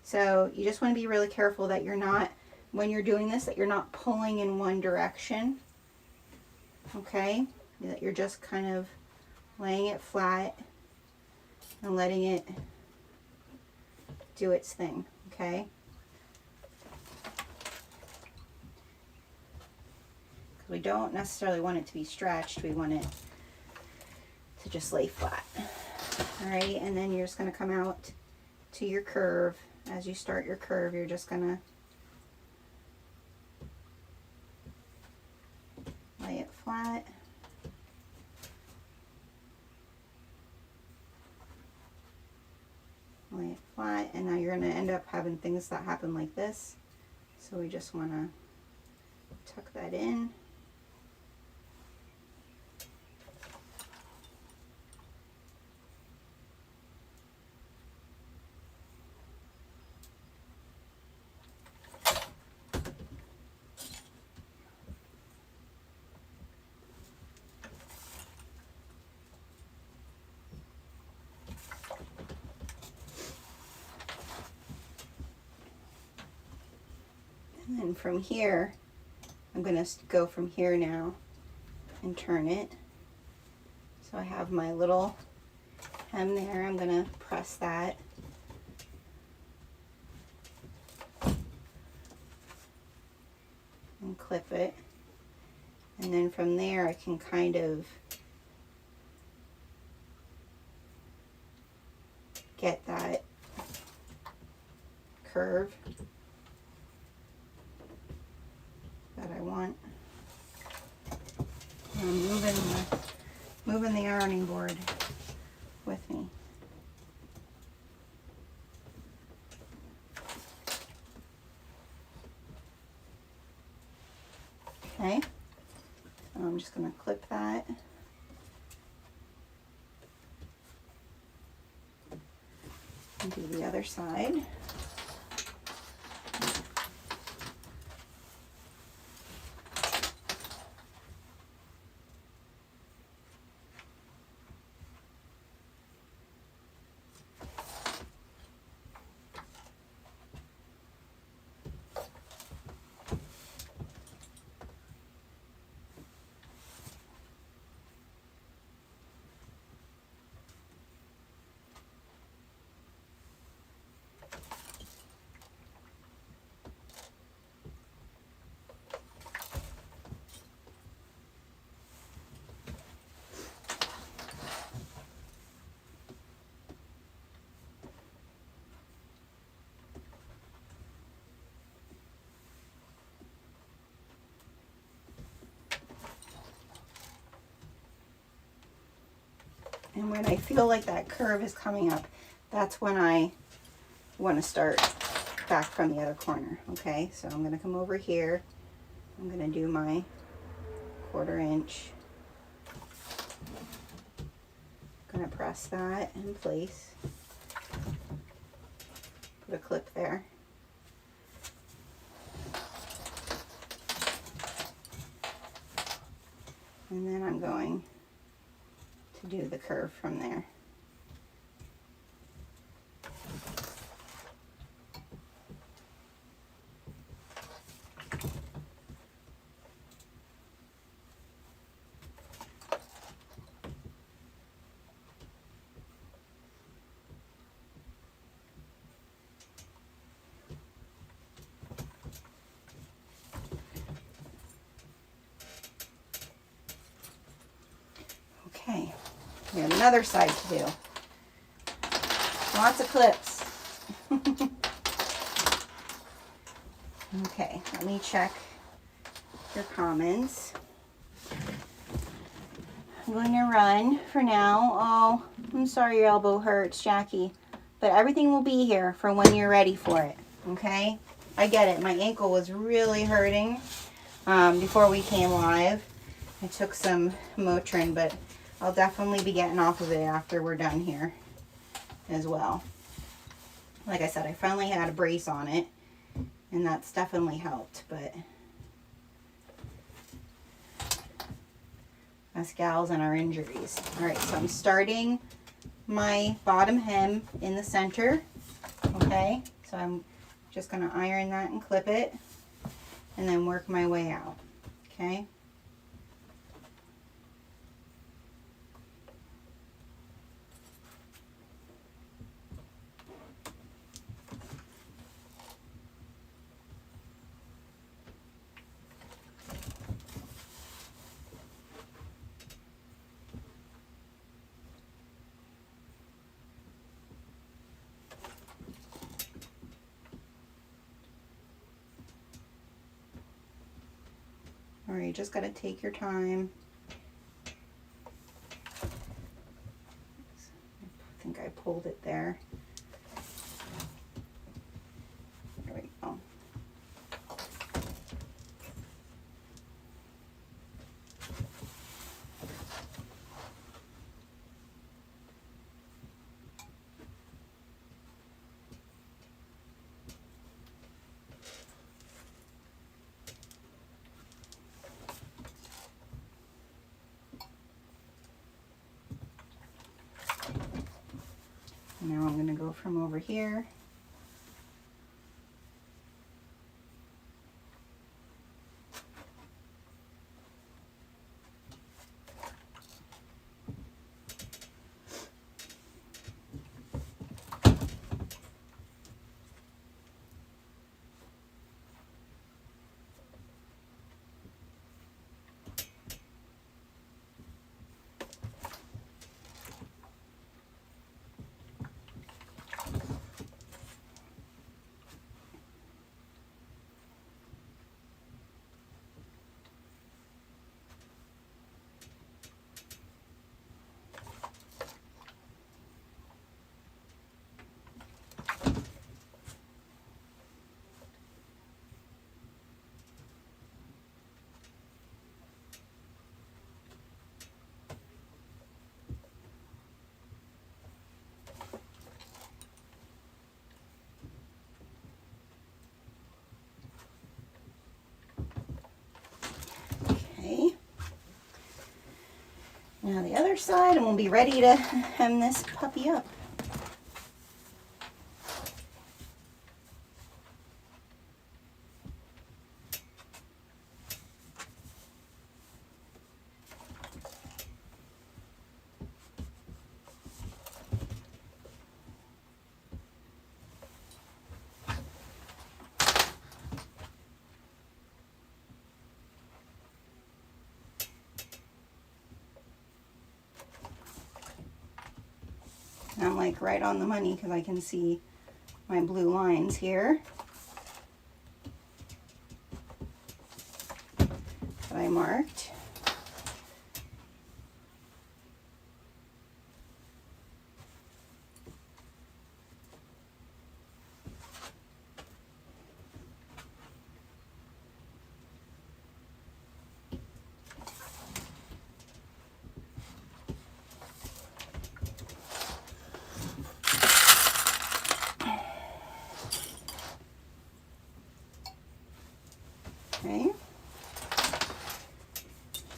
So you just want to be really careful that you're not, when you're doing this, that you're not pulling in one direction, okay? That you're just kind of laying it flat and letting it do its thing, okay? We don't necessarily want it to be stretched. We want it to just lay flat. All right, and then you're just going to come out to your curve. As you start your curve, you're just going to lay it flat. Lay it flat, and now you're going to end up having things that happen like this. So we just want to tuck that in. And then from here, I'm going to go from here now and turn it. So I have my little hem there. I'm going to press that. And clip it. And then from there I can kind of get that curve that I want. I'm moving the ironing board with me. Okay, so I'm just going to clip that. And do the other side. And when I feel like that curve is coming up, that's when I want to start back from the other corner. Okay, so I'm going to come over here. I'm going to do my 1/4 inch. I'm going to press that in place. Put a clip there. And then I'm going to do the curve from there. Okay, we have another side to do. Lots of clips. Okay, let me check your comments. I'm going to run for now. Oh, I'm sorry your elbow hurts, Jackie. But everything will be here for when you're ready for it, okay? I get it. My ankle was really hurting before we came live. I took some Motrin, but I'll definitely be getting off of it after we're done here as well. Like I said, I finally had a brace on it, and that's definitely helped, but us gals and our injuries. All right, so I'm starting my bottom hem in the center, okay? So I'm just gonna iron that and clip it, and then work my way out, okay? All right, you just gotta take your time. I think I pulled it there. There we go. Now I'm going to go from over here. Now the other side, and we'll be ready to hem this puppy up. I'm like right on the money because I can see my blue lines here that I marked. Okay,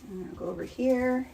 and I'll go over here.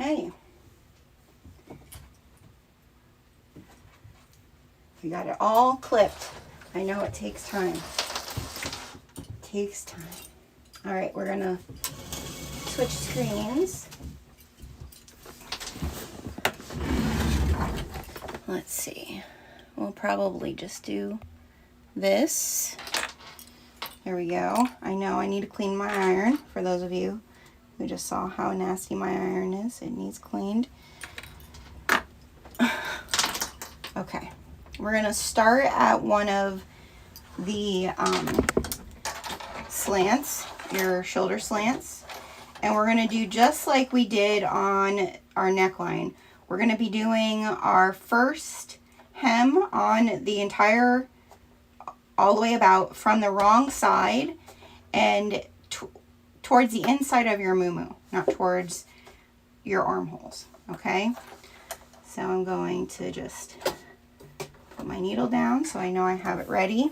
Okay. We got it all clipped. I know it takes time. It takes time. All right, we're gonna switch screens. Let's see. We'll probably just do this. There we go. I know I need to clean my iron. For those of you who just saw how nasty my iron is, it needs cleaned. Okay, we're gonna start at one of the slants, your shoulder slants, and we're gonna do just like we did on our neckline. We're gonna be doing our first hem on the entire, all the way about from the wrong side and towards the inside of your MuuMuu, not towards your armholes, okay? So I'm going to just put my needle down so I know I have it ready.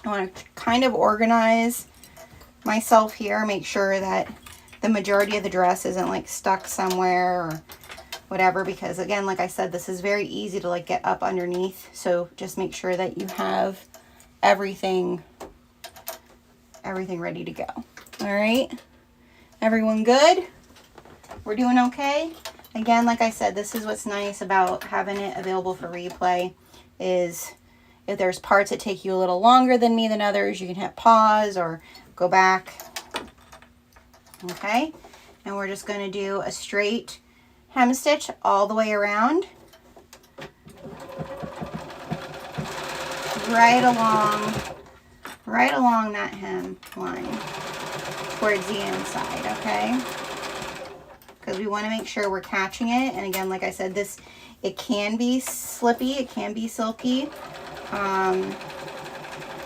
I want to kind of organize myself here, make sure that the majority of the dress isn't like stuck somewhere or whatever, because again, like I said, this is very easy to like get up underneath. So just make sure that you have everything ready to go. All right, everyone good? We're doing okay? Again, like I said, this is what's nice about having it available for replay, is if there's parts that take you a little longer than me than others, you can hit pause or go back. Okay, and we're just going to do a straight hem stitch all the way around, right along that hem line towards the inside, okay? Because we want to make sure we're catching it. And again, like I said, this, it can be slippy, it can be silky. Not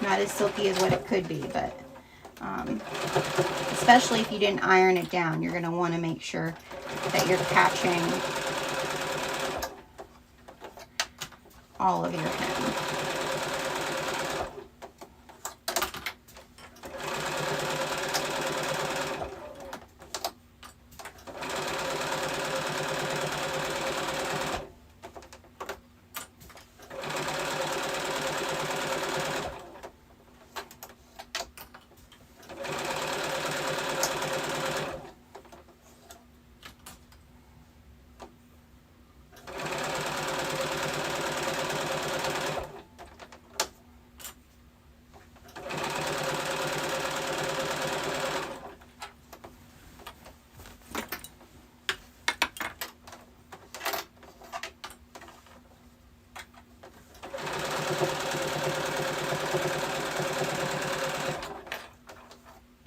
as silky as what it could be, but especially if you didn't iron it down, you're going to want to make sure that you're catching all of your hem.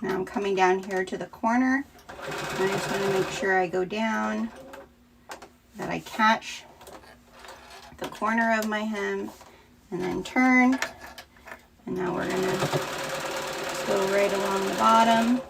Now I'm coming down here to the corner. I just want to make sure I go down, that I catch the corner of my hem, and then turn. And now we're going to just go right along the bottom.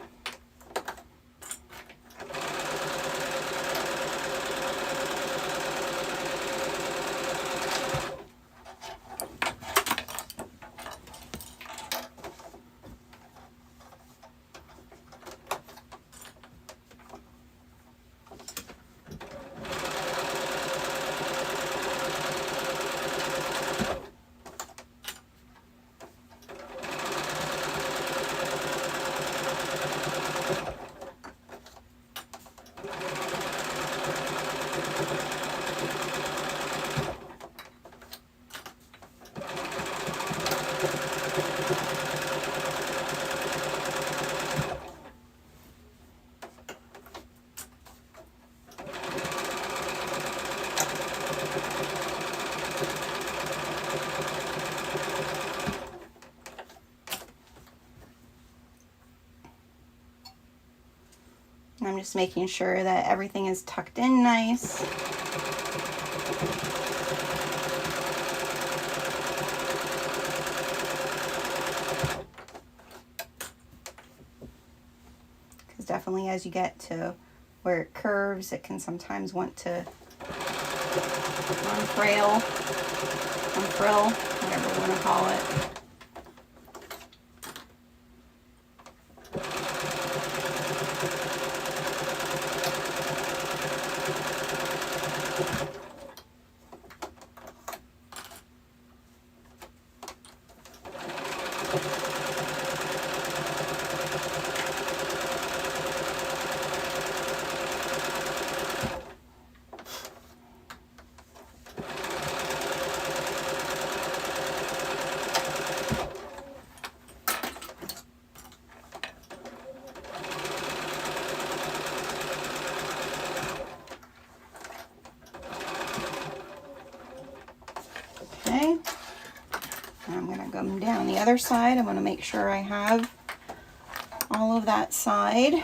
And I'm just making sure that everything is tucked in nice. Because definitely as you get to where it curves, it can sometimes want to unfurl, whatever you want to call it. Okay, and I'm going to come down the other side. I want to make sure I have all of that side.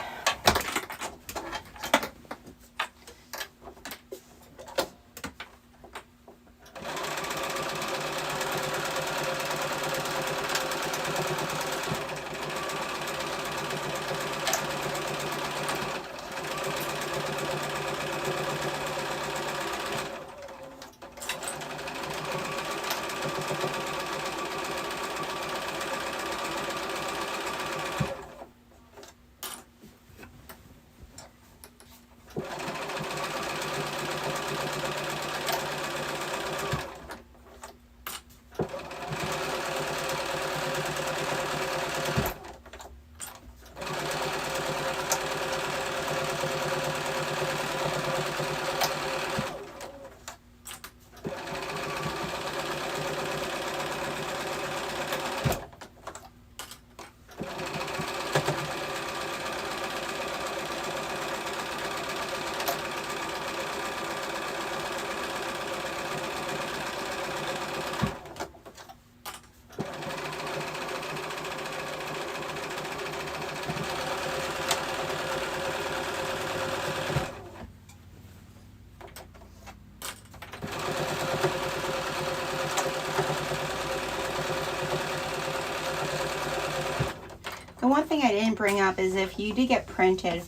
The one thing I didn't bring up is if you did get printed,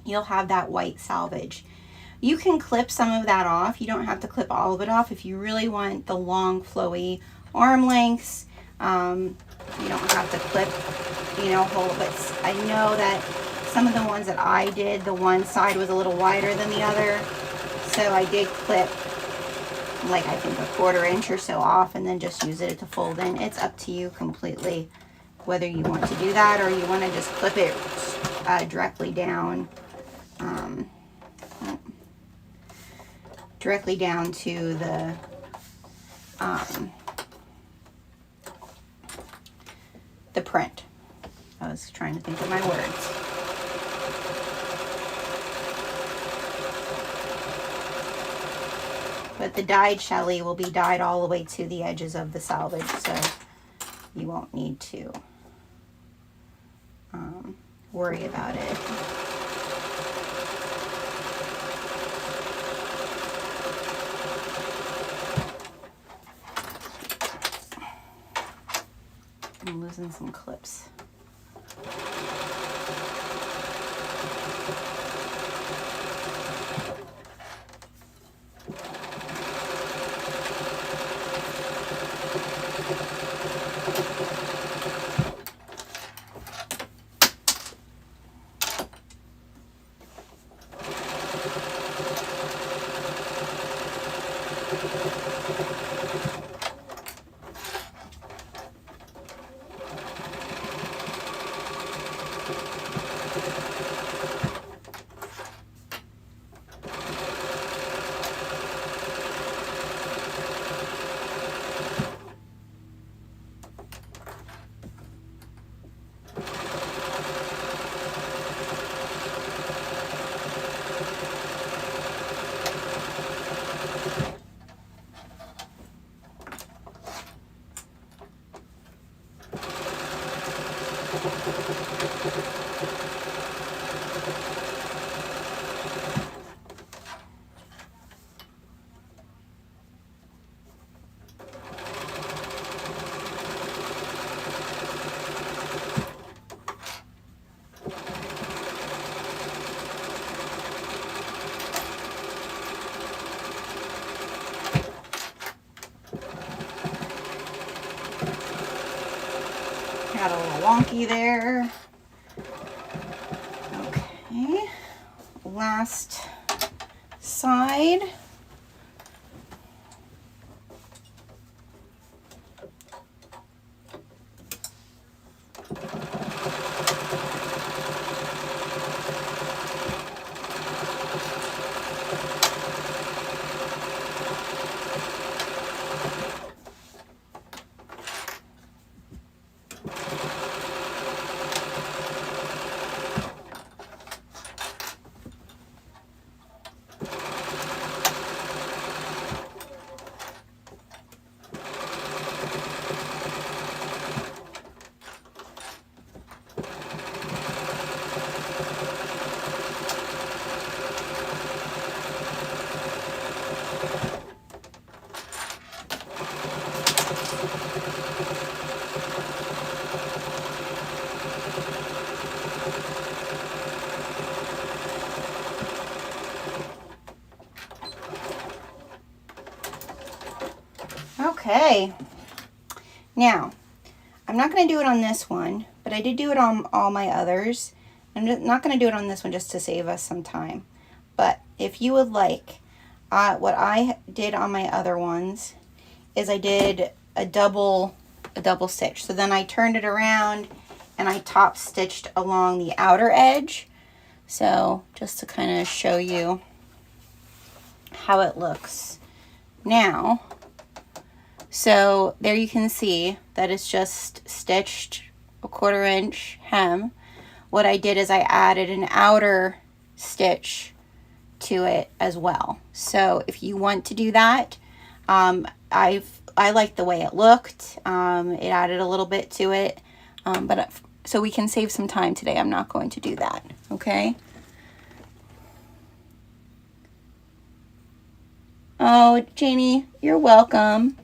you'll have that white salvage. You can clip some of that off. You don't have to clip all of it off if you really want the long flowy arm lengths. You don't have to clip, you know, whole, but I know that some of the ones that I did, the one side was a little wider than the other. So I did clip like I think 1/4 inch or so off and then just use it to fold in. It's up to you completely whether you want to do that or you want to just clip it directly down to the print. I was trying to think of my words. But the dyed Shelly will be dyed all the way to the edges of the selvage, so you won't need to worry about it. I'm losing some clips. Got a little wonky there. Okay, last side. Okay, now I'm not going to do it on this one, but I did do it on all my others. I'm not going to do it on this one just to save us some time. But if you would like, what I did on my other ones is I did a double stitch. So then I turned it around and I top stitched along the outer edge. So just to kind of show you how it looks now. So there you can see that it's just stitched a 1/4 inch hem. What I did is I added an outer stitch to it as well. So if you want to do that, I like the way it looked. It added a little bit to it, but so we can save some time today. I'm not going to do that. Okay. Oh, Janie, you're welcome.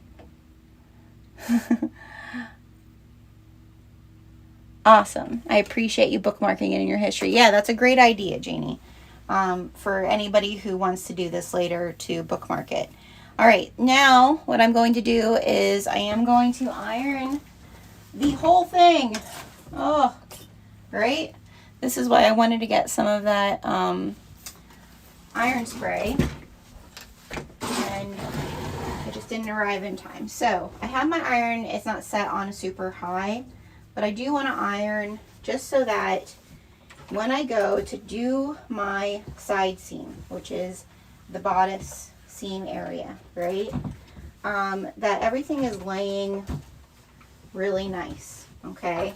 Awesome. I appreciate you bookmarking it in your history. Yeah, that's a great idea, Janie. For anybody who wants to do this later to bookmark it. All right, now what I'm going to do is I am going to iron the whole thing. Oh, right? This is why I wanted to get some of that iron spray. And it just didn't arrive in time. So I have my iron. It's not set on super high, but I do want to iron just so that when I go to do my side seam, which is the bodice seam area, right, that everything is laying really nice. Okay,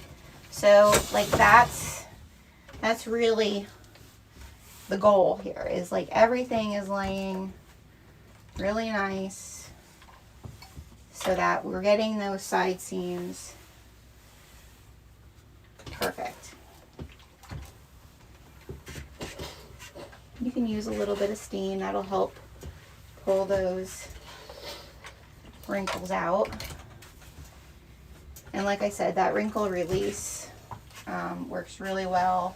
so like that's really the goal here, is like everything is laying really nice so that we're getting those side seams perfect. You can use a little bit of steam, that'll help pull those wrinkles out. And like I said, that wrinkle release works really well.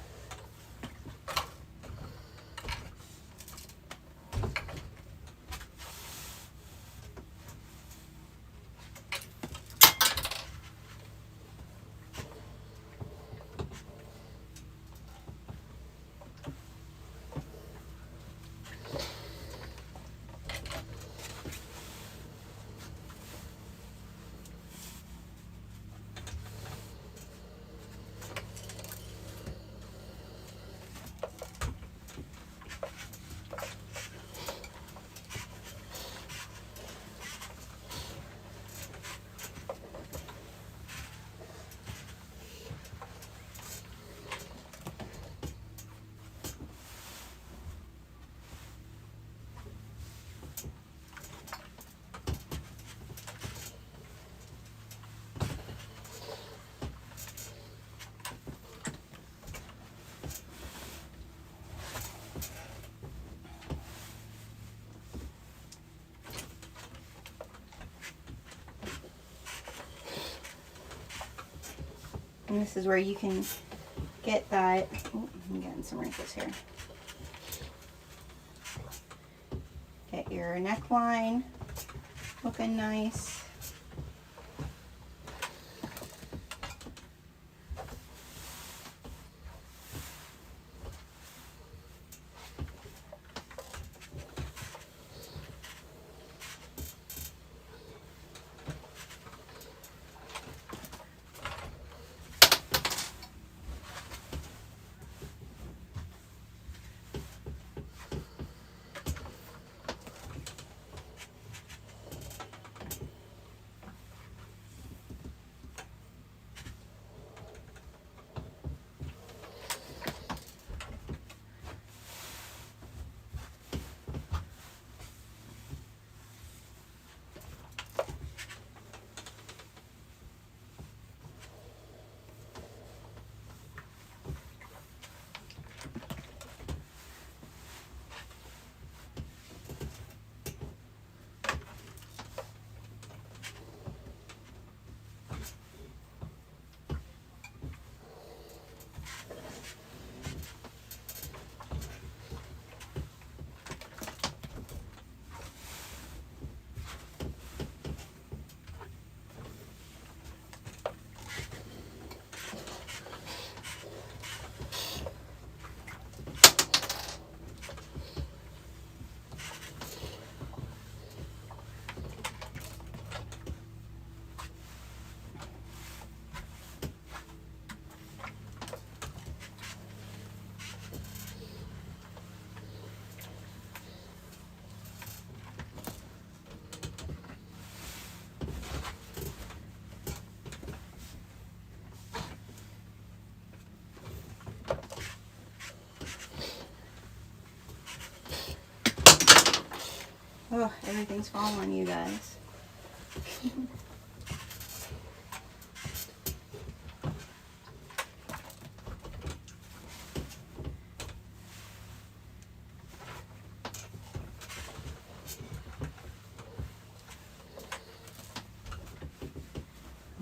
And this is where you can get that, oh, I'm getting some wrinkles here. Get your neckline looking nice. Oh, everything's falling on you guys.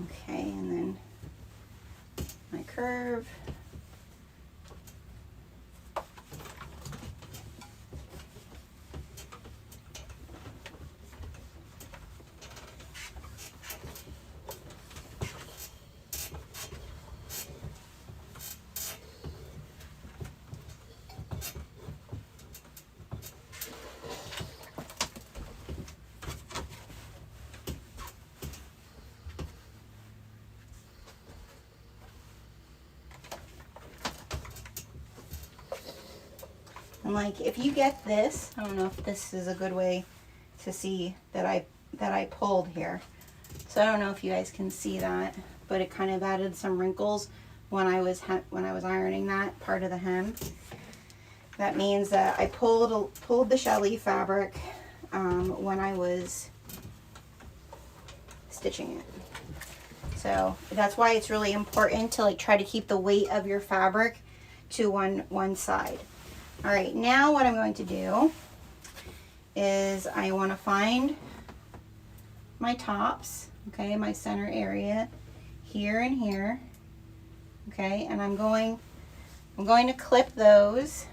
Okay, and then my curve. And like, if you get this, I don't know if this is a good way to see that I pulled here. So I don't know if you guys can see that, but it kind of added some wrinkles when I was ironing that part of the hem. That means that I pulled the chenille fabric when I was stitching it. So that's why it's really important to like try to keep the weight of your fabric to one side. All right, now what I'm going to do is I want to find my tops, okay, my center area here and here, okay, and I'm going to clip those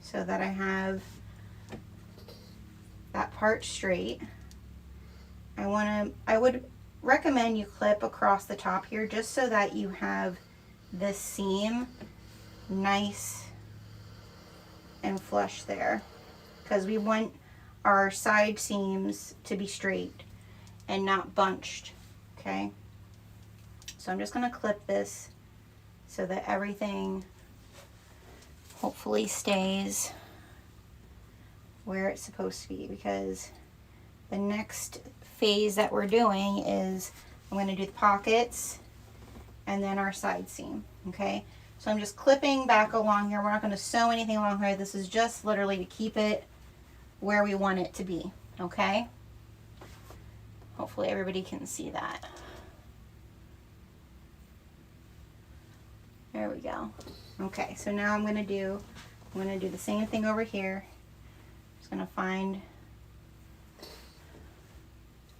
so that I have that part straight. I would recommend you clip across the top here just so that you have this seam nice and flush there, because we want our side seams to be straight and not bunched, okay? So I'm just going to clip this so that everything hopefully stays where it's supposed to be, because the next phase that we're doing is I'm going to do the pockets and then our side seam, okay? So I'm just clipping back along here. We're not going to sew anything along here. This is just literally to keep it where we want it to be, okay? Hopefully everybody can see that. There we go. Okay, so now I'm going to do the same thing over here. Just going to find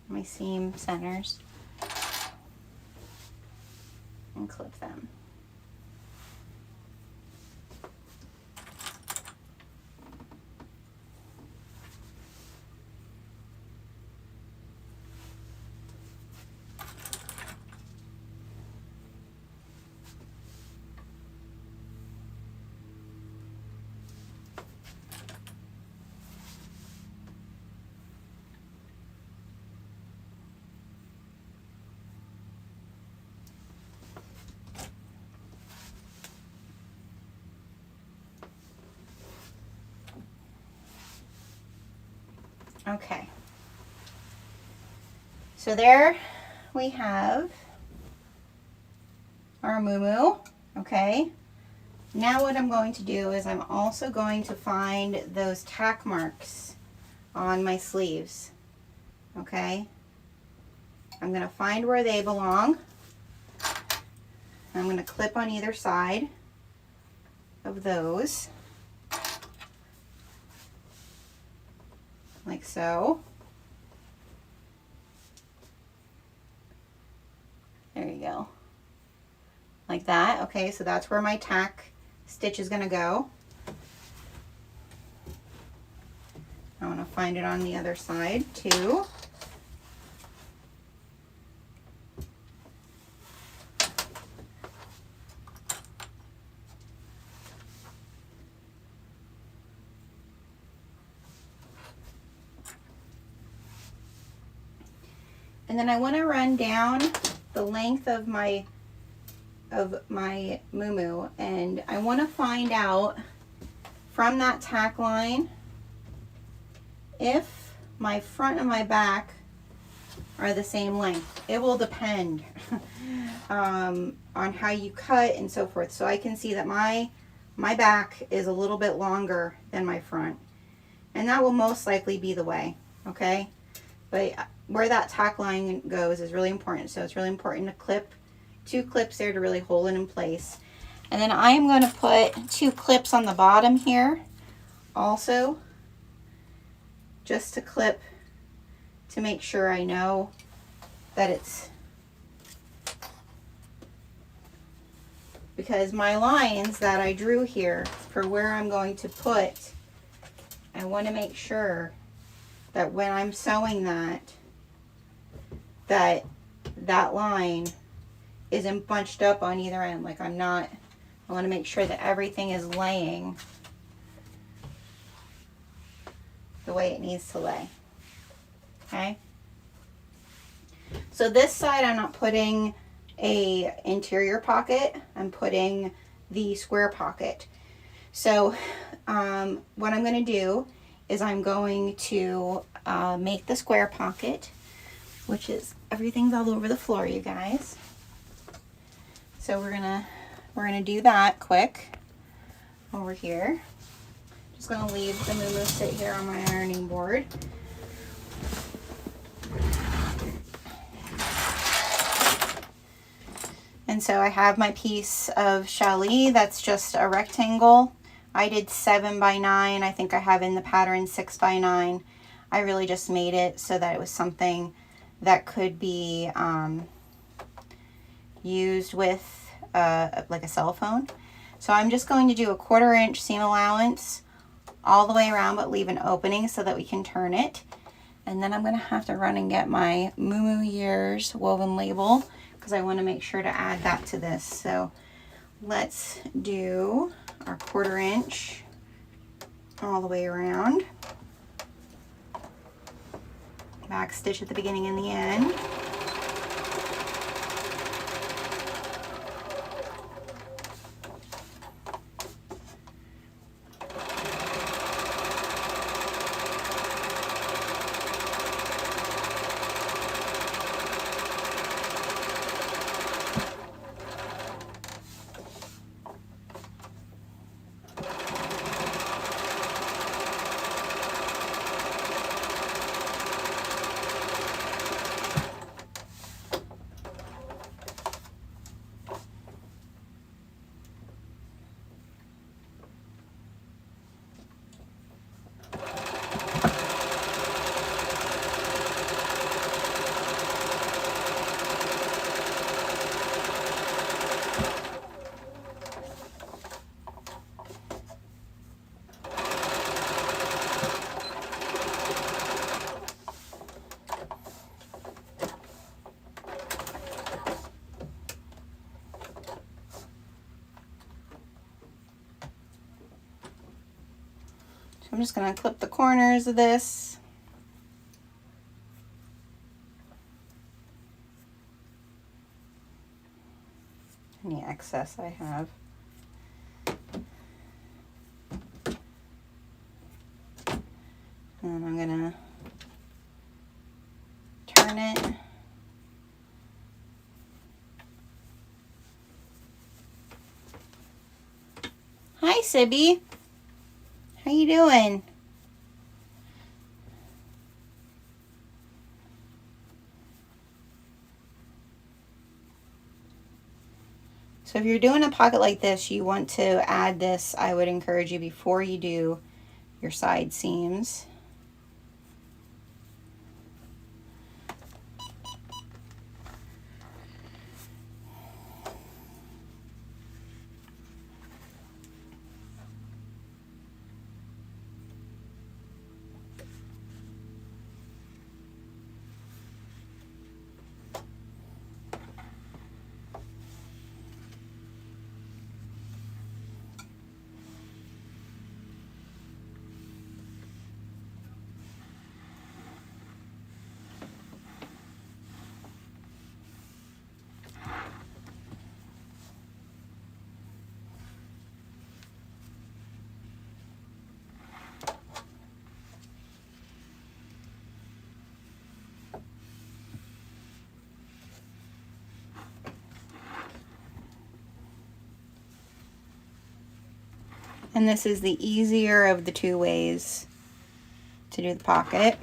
my seam centers and clip them. Okay, so there we have our MuuMuu, okay? Now what I'm going to do is I'm also going to find those tack marks on my sleeves, okay? I'm going to find where they belong. I'm going to clip on either side of those, like so. There you go. Like that. Okay, so that's where my tack stitch is going to go. I want to find it on the other side too. And then I want to run down the length of my MuuMuu, and I want to find out from that tack line if my front and my back are the same length. It will depend on how you cut and so forth. So I can see that my back is a little bit longer than my front, and that will most likely be the way, okay? But where that tack line goes is really important. So it's really important to clip 2 clips there to really hold it in place. And then I'm going to put 2 clips on the bottom here also, just to clip to make sure I know that it's, because my lines that I drew here for where I'm going to put, I want to make sure that when I'm sewing that line isn't bunched up on either end. Like I want to make sure that everything is laying the way it needs to lay. Okay? So this side I'm not putting a interior pocket, I'm putting the square pocket. So what I'm going to do is I'm going to make the square pocket, which is, everything's all over the floor, you guys. So we're gonna do that quick. over here. Just gonna leave the MuuMuu sit here on my ironing board. And so I have my piece of challis that's just a rectangle. I did 7 by 9. I think I have in the pattern 6 by 9. I really just made it so that it was something that could be used with like a cell phone. So I'm just going to do a 1/4 inch seam allowance all the way around, but leave an opening so that we can turn it. And then I'm going to have to run and get my MuuMuu Years woven label because I want to make sure to add that to this. So let's do our 1/4 inch all the way around. Back stitch at the beginning and the end. I'm just going to clip the corners of this. Any excess I have. And I'm going to turn it. Hi, Sibby. How you doing? So if you're doing a pocket like this, you want to add this, I would encourage you before you do your side seams. And this is the easier of the two ways to do the pocket.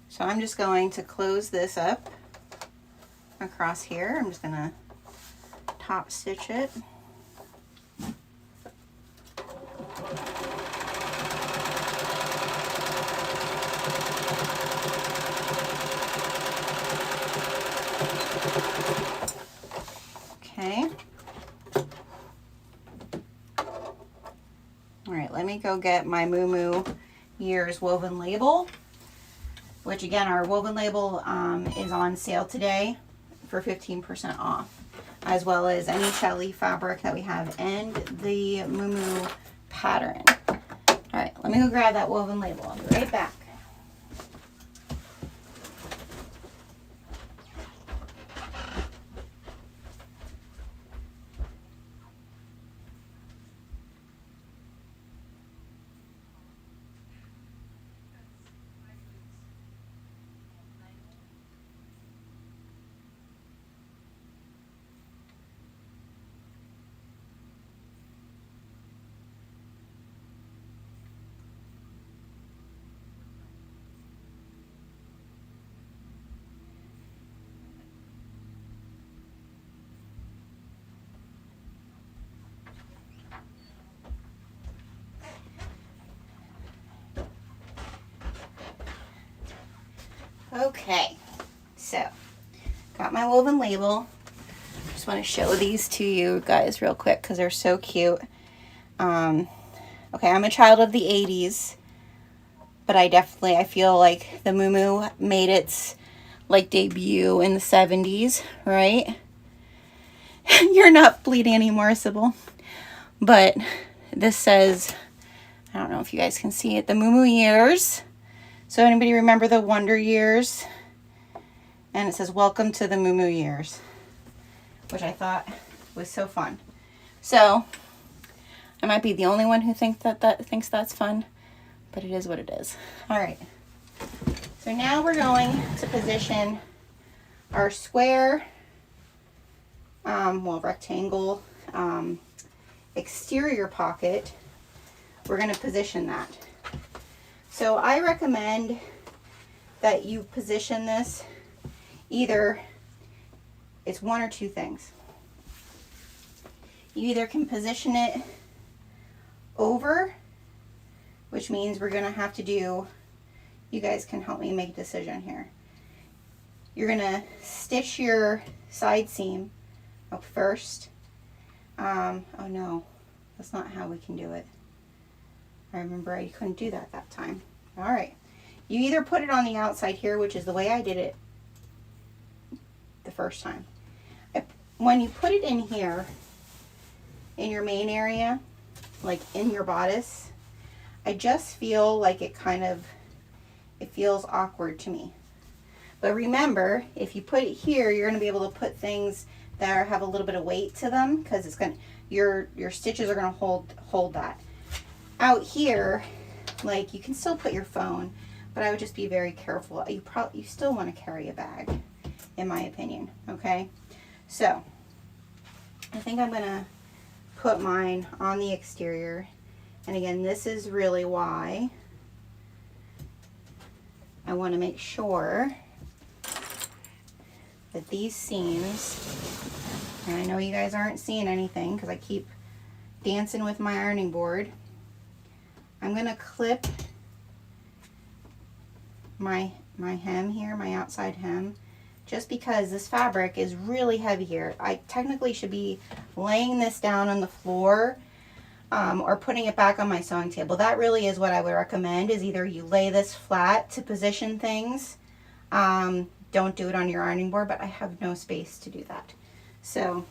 So I'm just going to close this up across here. I'm just going to top stitch it. Okay. All right, let me go get my MuuMuu Years woven label, which again, our woven label is on sale today for 15% off, as well as any challis fabric that we have and the MuuMuu pattern. All right, let me go grab that woven label. I'll be right back. Okay, so got my woven label. Just want to show these to you guys real quick because they're so cute. Okay, I'm a child of the 80s, but I feel like the MuuMuu made its like debut in the 70s, right? You're not bleeding anymore, Sybil. But this says, I don't know if you guys can see it, the MuuMuu years. So anybody remember the Wonder Years? And it says, welcome to the MuuMuu years, which I thought was so fun. So I might be the only one who thinks that's fun, but it is what it is. All right. So now we're going to position our square, rectangle, exterior pocket. We're going to position that. So I recommend that you position this either, it's one or two things. You either can position it over, which means we're going to have to do, you guys can help me make a decision here. You're going to stitch your side seam up first. Oh no, that's not how we can do it. I remember I couldn't do that time. All right. You either put it on the outside here, which is the way I did it the first time. When you put it in here, in your main area, like in your bodice, I just feel like it feels awkward to me. But remember, if you put it here, you're going to be able to put things that have a little bit of weight to them, because it's going to, your stitches are going to hold that. Out here, like, you can still put your phone, but I would just be very careful. You still want to carry a bag, in my opinion. Okay, so I think I'm going to put mine on the exterior. And again, this is really why I want to make sure that these seams, and I know you guys aren't seeing anything because I keep dancing with my ironing board. I'm going to clip my hem here, my outside hem, just because this fabric is really heavy here. I technically should be laying this down on the floor or putting it back on my sewing table. That really is what I would recommend, is either you lay this flat to position things. Don't do it on your ironing board, but I have no space to do that. So,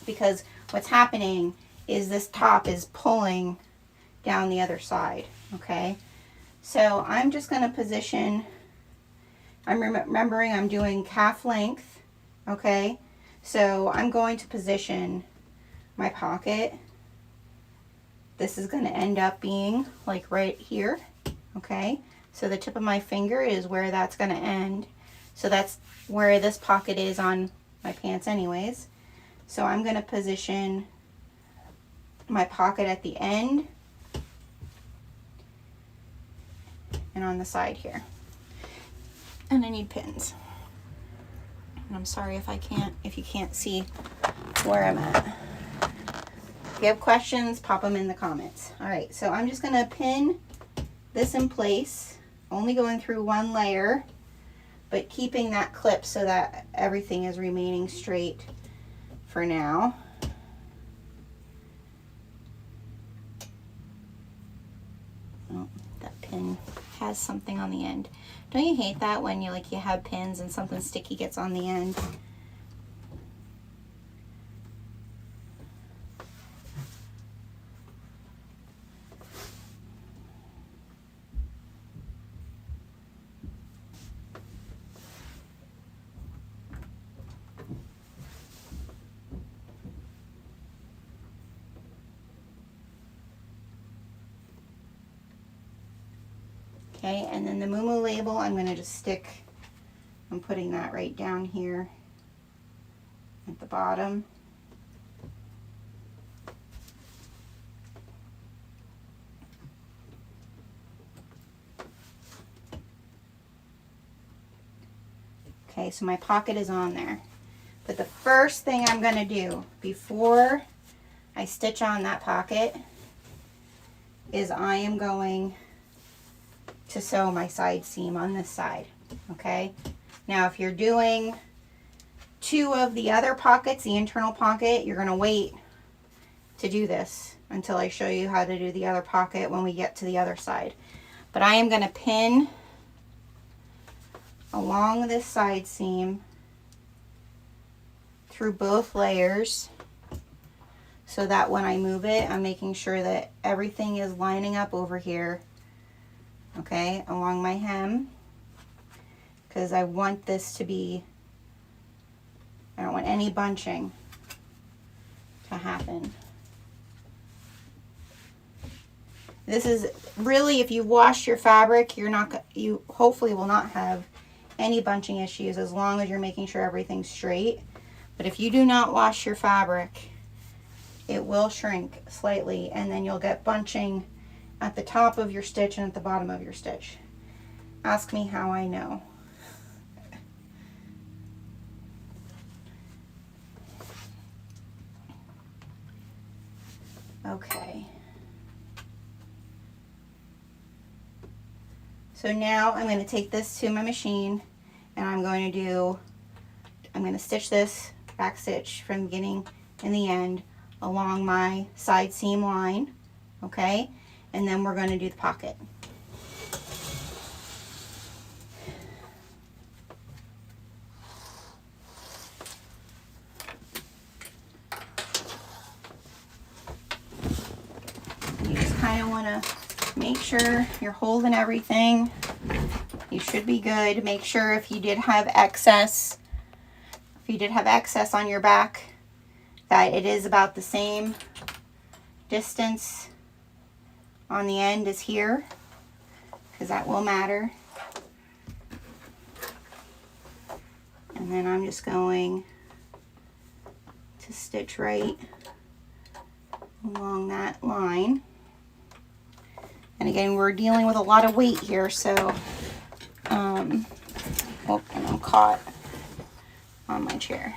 because what's happening is this top is pulling down the other side, okay? So I'm just going to position, I'm remembering I'm doing calf length, okay? So I'm going to position my pocket. This is going to end up being like right here, okay? So the tip of my finger is where that's going to end. So that's where this pocket is on my pants anyways. So I'm going to position my pocket at the end and on the side here. And I need pins. And I'm sorry if you can't see where I'm at. If you have questions, pop them in the comments. All right, so I'm just gonna pin this in place, only going through one layer, but keeping that clip so that everything is remaining straight for now. Oh, that pin has something on the end. Don't you hate that when you have pins and something sticky gets on the end? Okay, and then the MuuMuu label, I'm going to just stick, I'm putting that right down here at the bottom. Okay, so my pocket is on there. But the first thing I'm going to do before I stitch on that pocket is I am going to sew my side seam on this side, okay? Now, if you're doing 2 of the other pockets, the internal pocket, you're gonna wait to do this until I show you how to do the other pocket when we get to the other side. But I am gonna pin along this side seam through both layers so that when I move it, I'm making sure that everything is lining up over here, okay, along my hem, because I want this to be, I don't want any bunching to happen. This is really, if you wash your fabric, you hopefully will not have any bunching issues as long as you're making sure everything's straight. But if you do not wash your fabric, it will shrink slightly, and then you'll get bunching at the top of your stitch and at the bottom of your stitch. Ask me how I know. Okay. So now I'm going to take this to my machine, and I'm going to stitch this back stitch from the beginning and the end along my side seam line, okay? And then we're going to do the pocket. You just kind of want to make sure you're holding everything. You should be good. Make sure if you did have excess on your back, that it is about the same distance on the end as here, because that will matter. And then I'm just going to stitch right along that line. And again, we're dealing with a lot of weight here, so and I'm caught on my chair.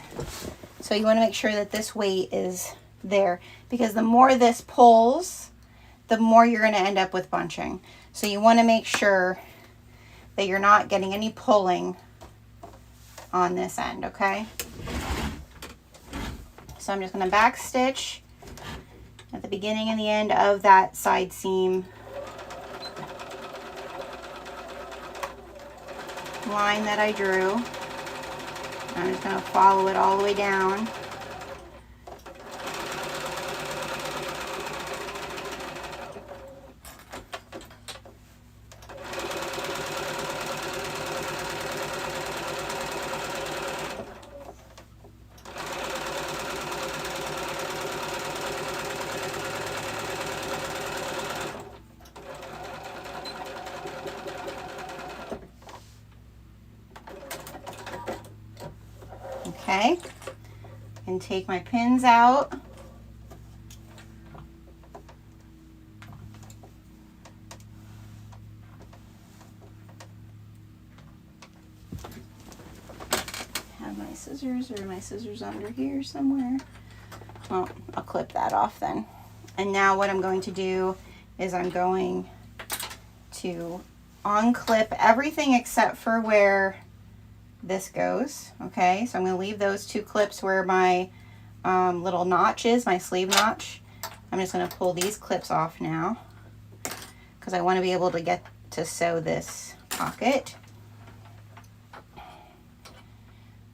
So you want to make sure that this weight is there, because the more this pulls, the more you're going to end up with bunching. So you want to make sure that you're not getting any pulling on this end, okay? So I'm just going to back stitch at the beginning and the end of that side seam line that I drew. I'm just going to follow it all the way down. Okay, and take my pins out. Have my scissors, or my scissors under here somewhere. Well, I'll clip that off then. And now what I'm going to do is I'm going to unclip everything except for where this goes, okay? So I'm going to leave those 2 clips where my little notch is, my sleeve notch. I'm just going to pull these clips off now because I want to be able to get to sew this pocket.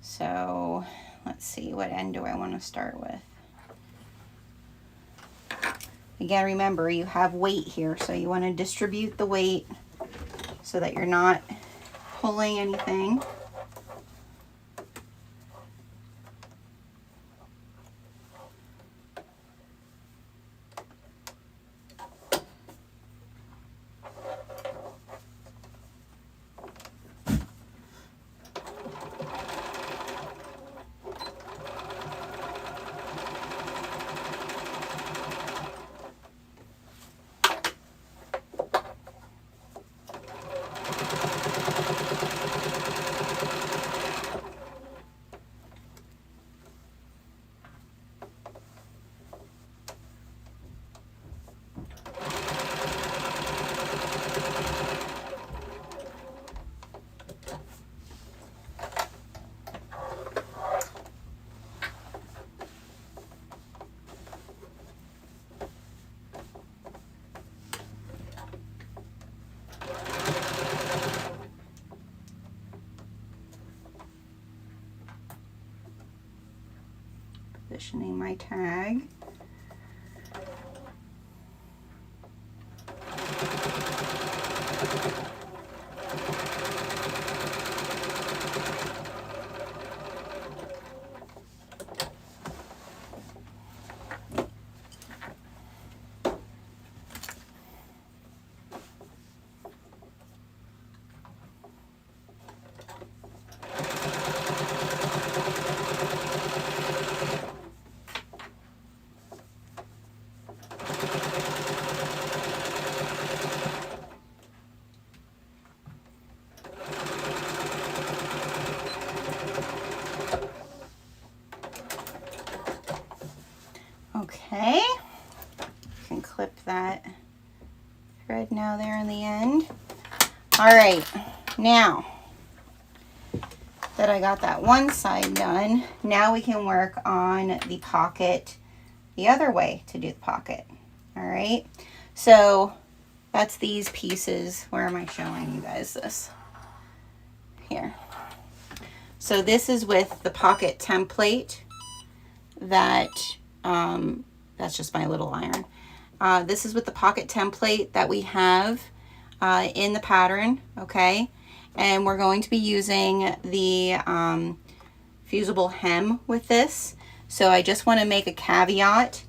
So let's see, what end do I want to start with? Again, remember, you have weight here, so you want to distribute the weight so that you're not pulling anything. positioning my tag. Okay, you can clip that thread now there in the end. All right, now that I got that one side done, now we can work on the pocket the other way to do the pocket. All right, so that's these pieces. Where am I showing you guys this? Here. So this is with the pocket template that that's just my little iron. This is with the pocket template that we have in the pattern, okay? And we're going to be using the fusible hem with this. So I just want to make a caveat.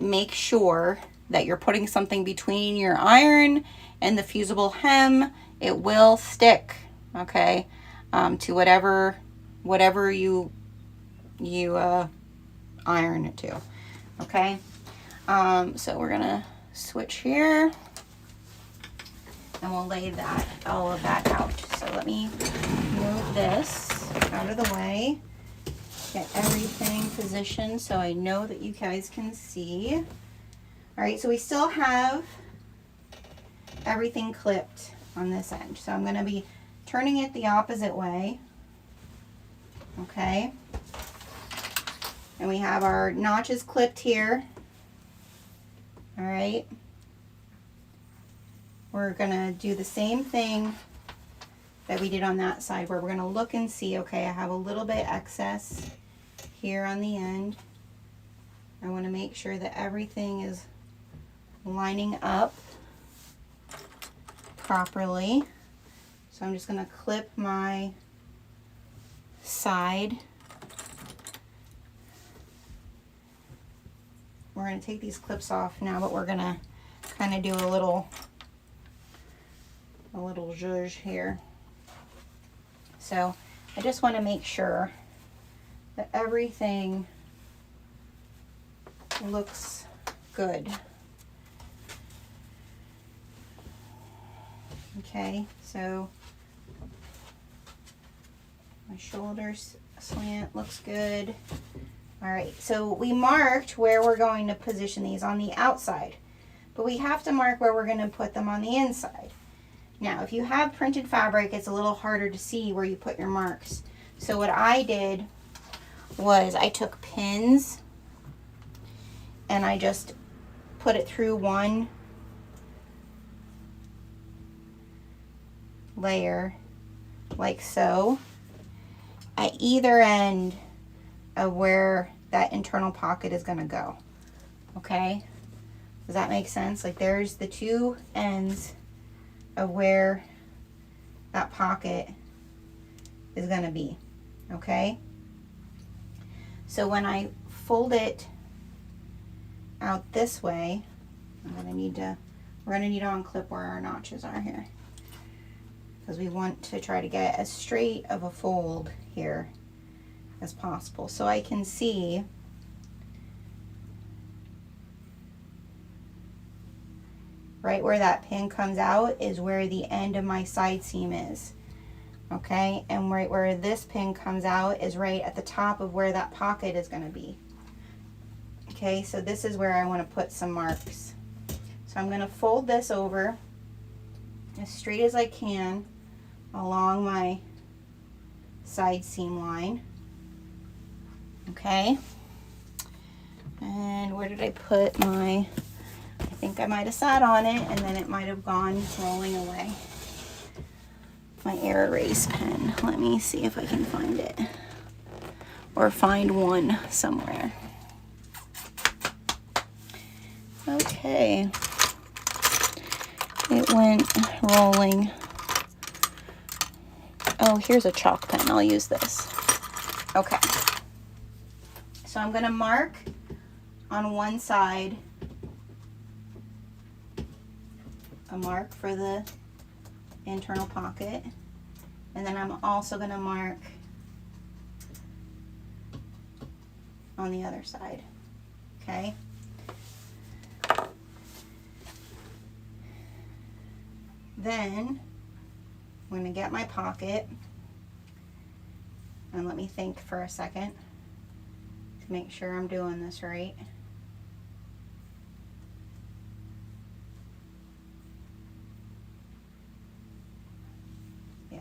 Make sure that you're putting something between your iron and the fusible hem. It will stick, okay, to whatever you iron it to, okay? So we're gonna switch here and we'll lay all of that out. So let me move this out of the way, get everything positioned so I know that you guys can see. All right, so we still have everything clipped on this end. So I'm gonna be turning it the opposite way, okay? And we have our notches clipped here. All right. We're gonna do the same thing that we did on that side, where we're gonna look and see, okay, I have a little bit excess here on the end. I wanna make sure that everything is lining up properly. So I'm just gonna clip my side. We're going to take these clips off now, but we're going to kind of do a little zhuzh here. So I just want to make sure that everything looks good. Okay, so my shoulders slant looks good. All right, so we marked where we're going to position these on the outside, but we have to mark where we're going to put them on the inside. Now, if you have printed fabric, it's a little harder to see where you put your marks. So what I did was I took pins and I just put it through one layer like so at either end of where that internal pocket is going to go. Okay, does that make sense? Like there's the two ends of where that pocket is going to be. Okay, so when I fold it out this way, we're going to need to unclip where our notches are here, because we want to try to get as straight of a fold here as possible. So I can see right where that pin comes out is where the end of my side seam is. Okay, and right where this pin comes out is right at the top of where that pocket is going to be. Okay, so this is where I want to put some marks. So I'm going to fold this over as straight as I can along my side seam line. Okay, and where did I put my, I think I might have sat on it and then it might have gone rolling away. My air erase pen, let me see if I can find it. or find one somewhere. Okay. It went rolling. Oh, here's a chalk pen. I'll use this. Okay. So I'm going to mark on one side a mark for the internal pocket, and then I'm also going to mark on the other side. Okay. Then I'm going to get my pocket, and let me think for a second to make sure I'm doing this right. Yeah.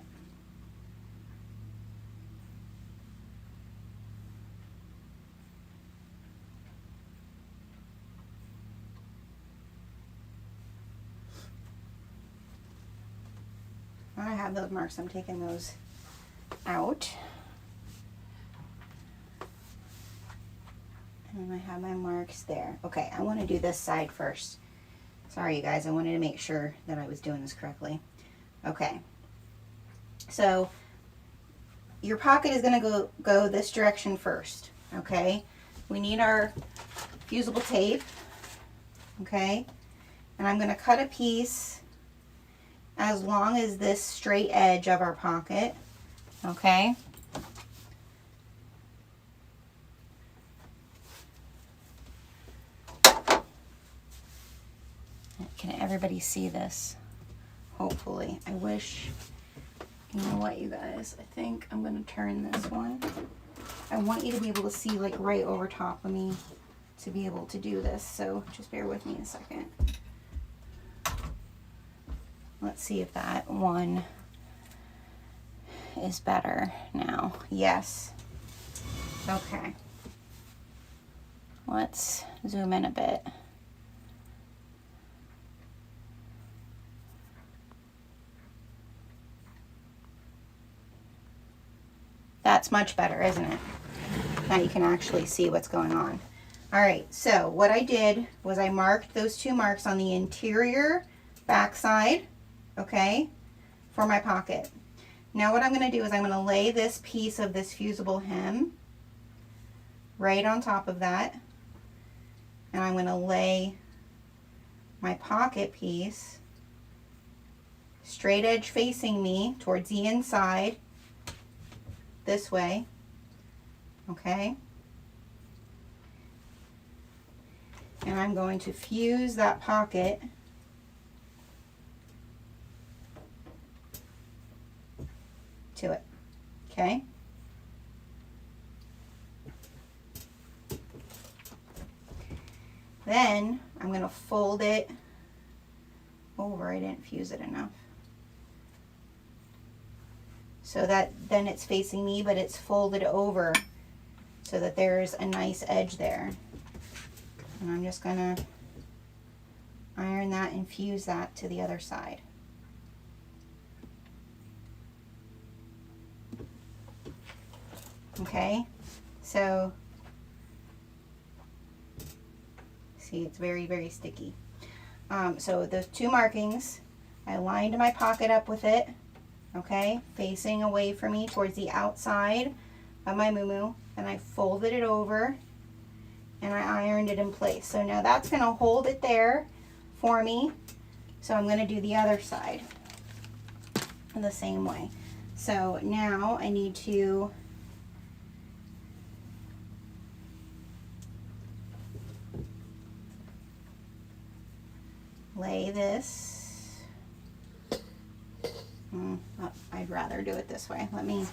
I have those marks. I'm taking those out. And I have my marks there. Okay, I want to do this side first. Sorry, you guys. I wanted to make sure that I was doing this correctly. Okay. So your pocket is going to go this direction first. Okay. We need our fusible tape. Okay. And I'm going to cut a piece as long as this straight edge of our pocket. Okay. Can everybody see this? Hopefully. I wish, you know what, you guys? I think I'm going to turn this one. I want you to be able to see like right over top of me to be able to do this. So just bear with me a second. Let's see if that one is better now. Yes. Okay. Let's zoom in a bit. That's much better, isn't it? Now you can actually see what's going on. All right, so what I did was I marked those two marks on the interior backside, okay, for my pocket. Now what I'm going to do is I'm going to lay this piece of this fusible hem right on top of that, and I'm going to lay my pocket piece straight edge facing me towards the inside this way, okay, and I'm going to fuse that pocket to it, okay. Then I'm going to fold it over. I didn't fuse it enough. So that then it's facing me, but it's folded over so that there's a nice edge there. And I'm just going to iron that and fuse that to the other side. Okay, so see, it's very, very sticky. So the two markings, I lined my pocket up with it, okay, facing away from me towards the outside of my MuuMuu, and I folded it over and I ironed it in place. So now that's going to hold it there for me. So I'm going to do the other side in the same way. So now I need to lay this. I'd rather do it this way. Let me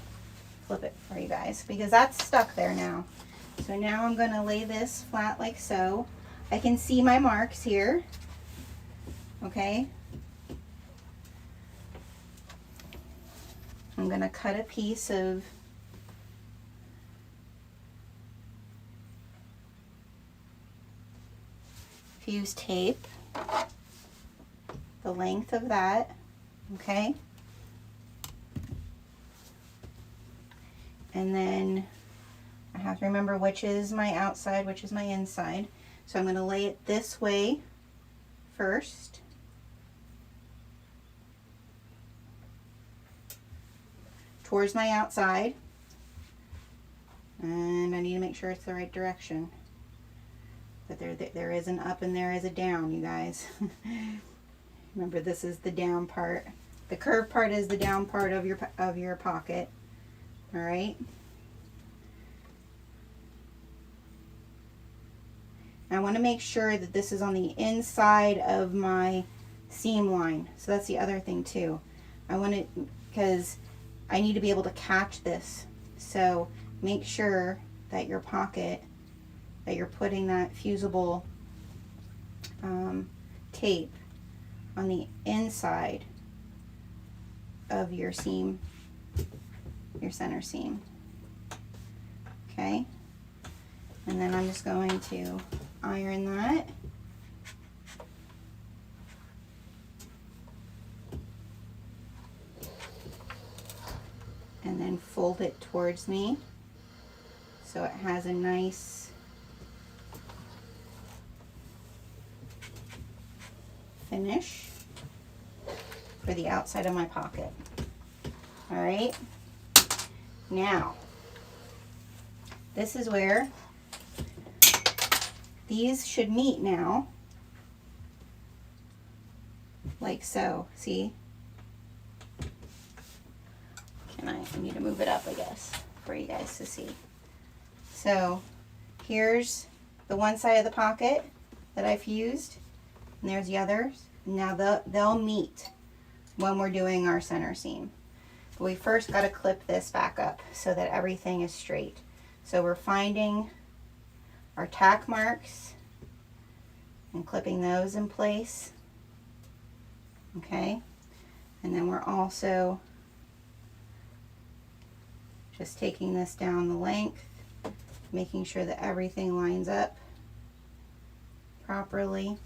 flip it for you guys because that's stuck there now. So now I'm going to lay this flat like so. I can see my marks here. Okay. I'm going to cut a piece of fuse tape, the length of that, okay? And then have to remember which is my outside, which is my inside. So I'm going to lay it this way first. Towards my outside. And I need to make sure it's the right direction. But there is an up and there is a down, you guys. Remember, this is the down part. The curved part is the down part of your pocket. All right. I want to make sure that this is on the inside of my seam line. So that's the other thing too. I want it, because I need to be able to catch this. So make sure that your pocket, that you're putting that fusible tape on the inside of your seam, your center seam. Okay, and then I'm just going to iron that. And then fold it towards me so it has a nice finish for the outside of my pocket. All right, now this is where these should meet now, like so. See? I need to move it up, I guess, for you guys to see. So here's the one side of the pocket that I fused, and there's the others. Now they'll meet when we're doing our center seam. But we first got to clip this back up so that everything is straight. So we're finding our tack marks and clipping those in place. Okay, and then we're also just taking this down the length, making sure that everything lines up properly.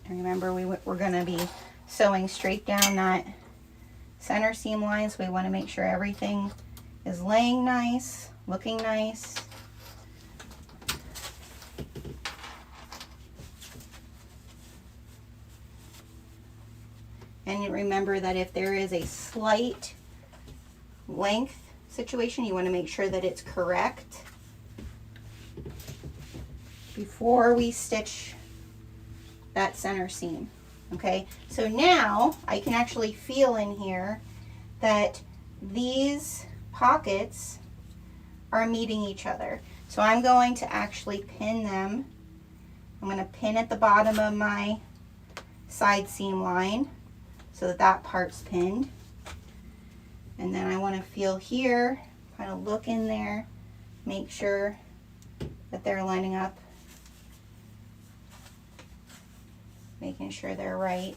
And remember, we're going to be sewing straight down that center seam line, so we want to make sure everything is laying nice, looking nice. And remember that if there is a slight length situation, you want to make sure that it's correct before we stitch that center seam. Okay, so now I can actually feel in here that these pockets are meeting each other. So I'm going to actually pin them. I'm going to pin at the bottom of my side seam line so that that part's pinned. And then I want to feel here, kind of look in there, make sure that they're lining up, making sure they're right.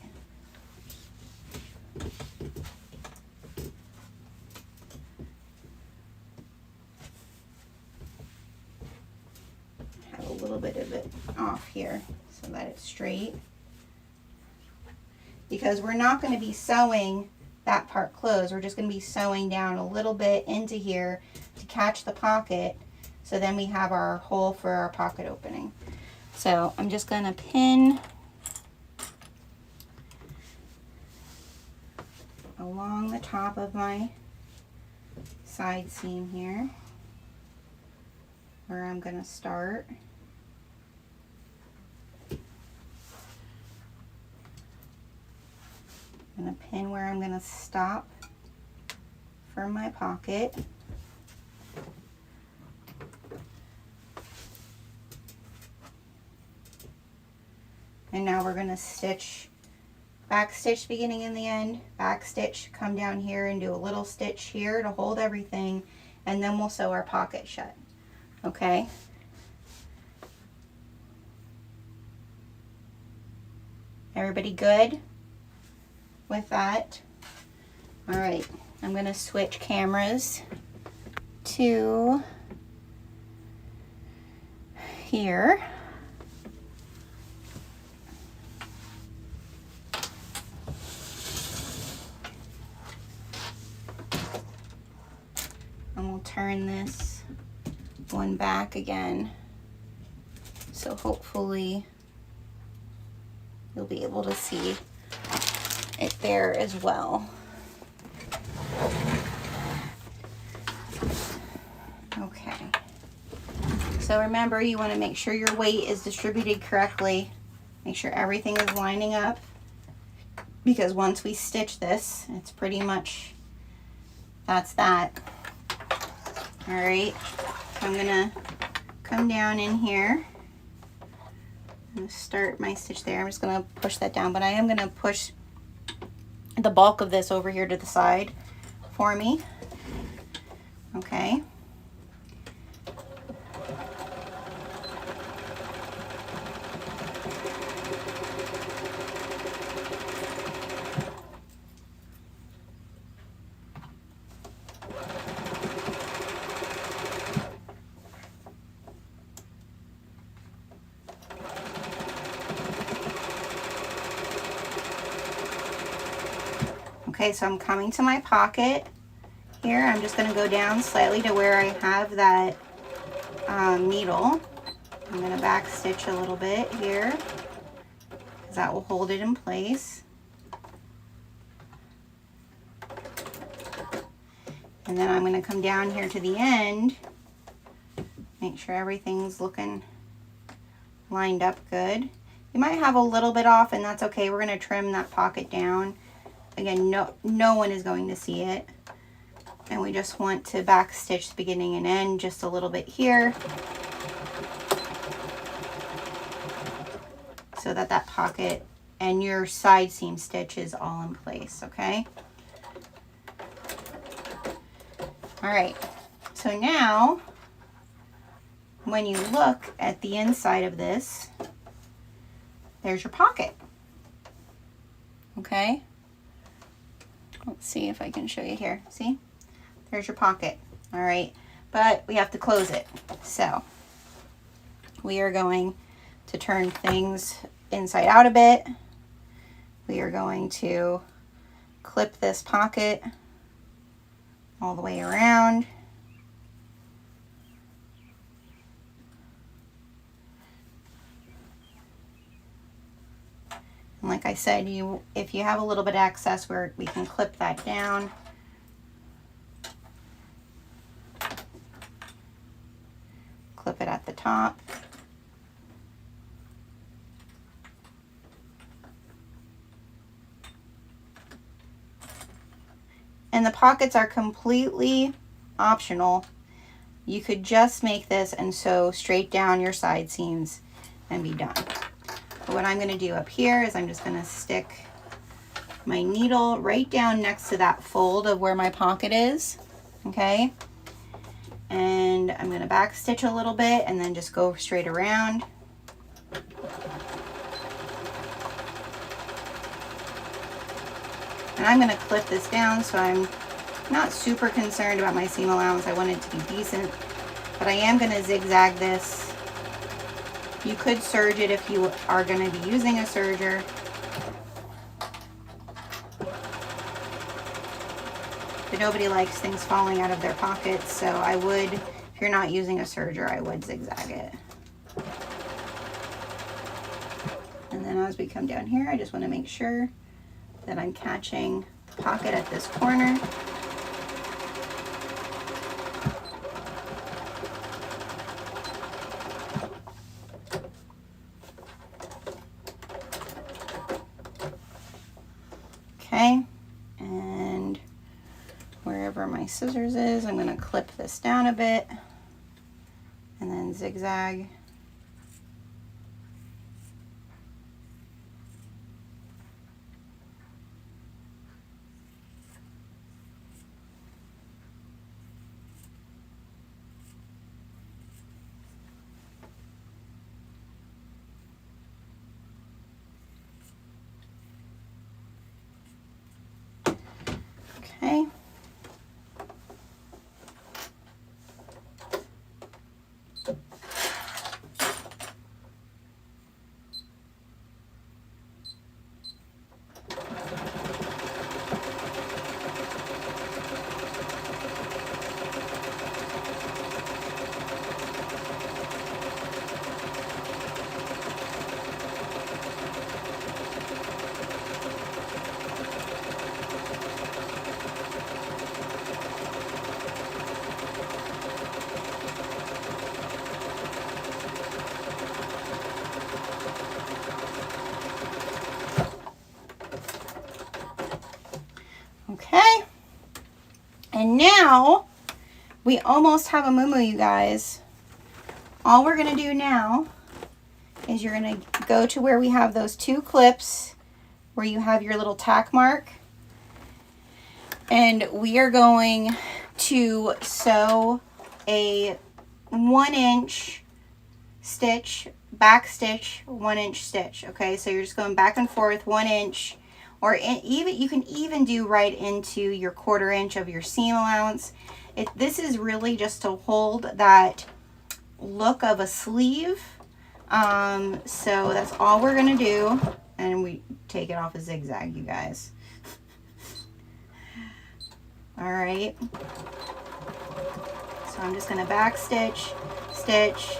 Have a little bit of it off here so that it's straight. Because we're not going to be sewing that part closed. We're just going to be sewing down a little bit into here to catch the pocket. So then we have our hole for our pocket opening. So I'm just going to pin along the top of my side seam here, where I'm going to start. I'm going to pin where I'm going to stop for my pocket. And now we're going to stitch, back stitch beginning and the end, back stitch, come down here and do a little stitch here to hold everything, and then we'll sew our pocket shut. Okay? Everybody good with that? All right, I'm going to switch cameras to here. And we'll turn this one back again. So hopefully you'll be able to see it there as well. Okay. So remember, you want to make sure your weight is distributed correctly. Make sure everything is lining up, because once we stitch this, it's pretty much, that's that. All right, so I'm gonna come down in here. I'm gonna start my stitch there. I'm just gonna push that down, but I am gonna push the bulk of this over here to the side for me. Okay. Okay, so I'm coming to my pocket here. I'm just going to go down slightly to where I have that needle. I'm going to back stitch a little bit here, because that will hold it in place. And then I'm going to come down here to the end, make sure everything's looking lined up good. You might have a little bit off, and that's okay. We're going to trim that pocket down. Again, no one is going to see it. And we just want to back stitch the beginning and end just a little bit here, so that that pocket and your side seam stitch is all in place, okay? All right, so now when you look at the inside of this, there's your pocket, okay? Let's see if I can show you here. See? There's your pocket. All right. But we have to close it. So we are going to turn things inside out a bit. We are going to clip this pocket all the way around. And like I said, if you have a little bit of excess, we can clip that down. Clip it at the top. And the pockets are completely optional. You could just make this and sew straight down your side seams and be done. But what I'm going to do up here is I'm just going to stick my needle right down next to that fold of where my pocket is, okay? And I'm going to back stitch a little bit and then just go straight around. And I'm going to clip this down, so I'm not super concerned about my seam allowance. I want it to be decent, but I am going to zigzag this. You could serge it if you are going to be using a serger. But nobody likes things falling out of their pockets, so I would, if you're not using a serger, I would zigzag it. And then as we come down here, I just want to make sure that I'm catching the pocket at this corner. Okay, and wherever my scissors is, I'm going to clip this down a bit and then zigzag. Okay. Okay. And now we almost have a MuuMuu, you guys. All we're going to do now is you're going to go to where we have those 2 clips where you have your little tack mark. And we are going to sew a 1-inch stitch, back stitch, 1-inch stitch. Okay, so you're just going back and forth 1 inch, or even you can even do right into your 1/4 inch of your seam allowance. This is really just to hold that look of a sleeve. So that's all we're gonna do, and we take it off a zigzag, you guys. All right, so I'm just gonna back stitch, stitch,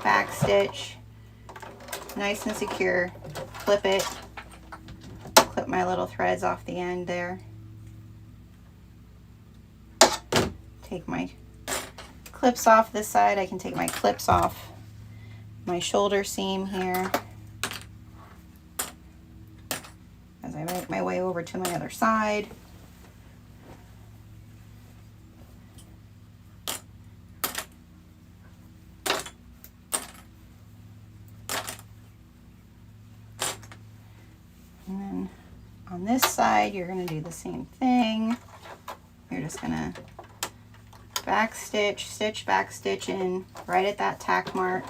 back stitch, nice and secure, clip it, clip my little threads off the end there, take my clips off this side. I can take my clips off my shoulder seam here as I make my way over to my other side. And then on this side, you're going to do the same thing. You're just going to back stitch, stitch, back stitch in right at that tack mark.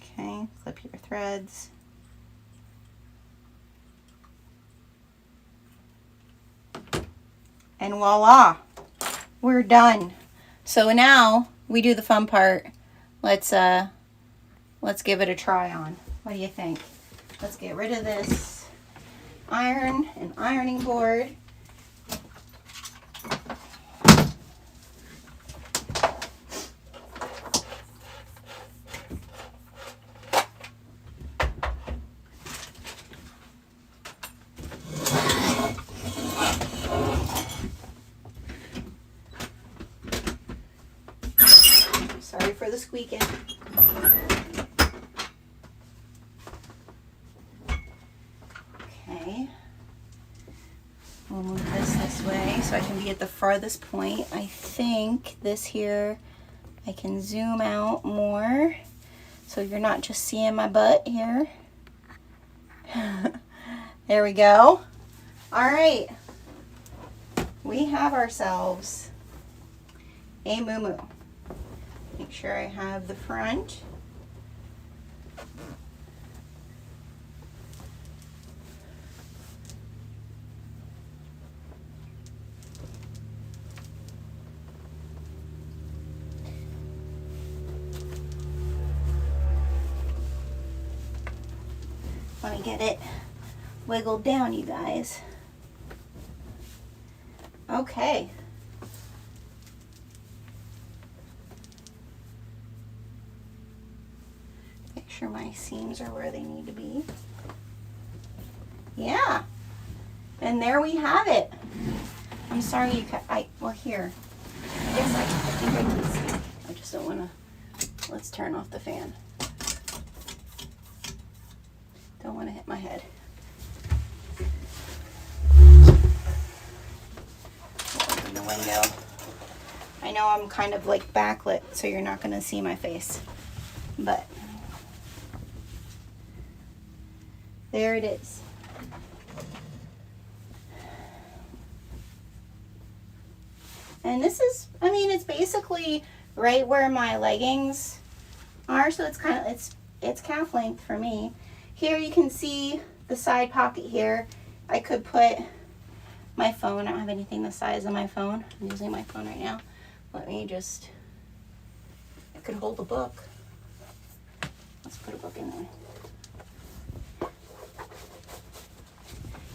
Okay, clip your threads. And voila, we're done. So now we do the fun part. Let's give it a try on. What do you think? Let's get rid of this iron and ironing board. Sorry for the squeaking. Okay. We'll move this way so I can be at the farthest point. I think this here, I can zoom out more so you're not just seeing my butt here. There we go. All right. We have ourselves a MuuMuu. Make sure I have the front. Let me get it wiggled down, you guys. Okay. Make sure my seams are where they need to be. Yeah. And there we have it. I'm sorry you well here. I guess I think I can see. I just don't want to, let's turn off the fan. Don't want to hit my head. Open the window. I know I'm kind of like backlit, so you're not going to see my face. But there it is. And this is, I mean, it's basically right where my leggings are, so it's kind of, it's calf length for me. Here you can see the side pocket here. I could put my phone. I don't have anything the size of my phone. I'm using my phone right now. Let me just, I could hold a book. Let's put a book in there.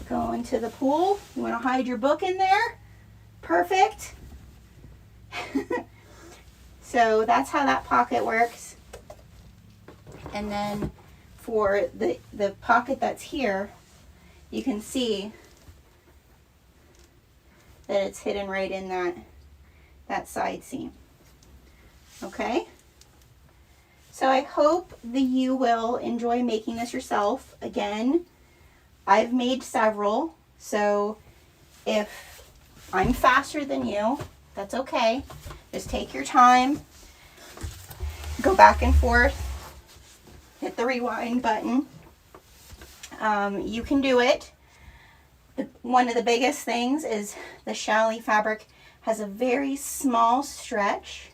Go into the pool. You want to hide your book in there? Perfect. So that's how that pocket works. And then for the pocket that's here, you can see that it's hidden right in that side seam. Okay. So I hope that you will enjoy making this yourself. Again, I've made several, so if I'm faster than you, that's okay. Just take your time, go back and forth, hit the rewind button. You can do it. One of the biggest things is the challis fabric has a very small stretch,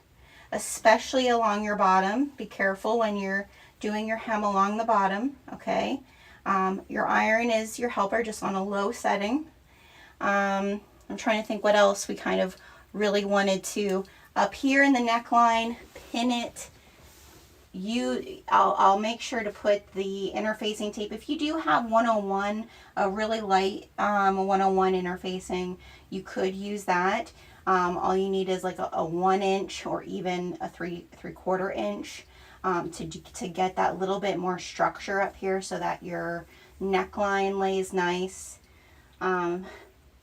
especially along your bottom. Be careful when you're doing your hem along the bottom, okay? Your iron is your helper, just on a low setting. I'm trying to think what else we kind of really wanted to. Up here in the neckline, pin it. I'll make sure to put the interfacing tape. If you do have 101, a really light 101 interfacing, you could use that. All you need is like a 1 inch or even a 3/4 inch to get that little bit more structure up here so that your neckline lays nice.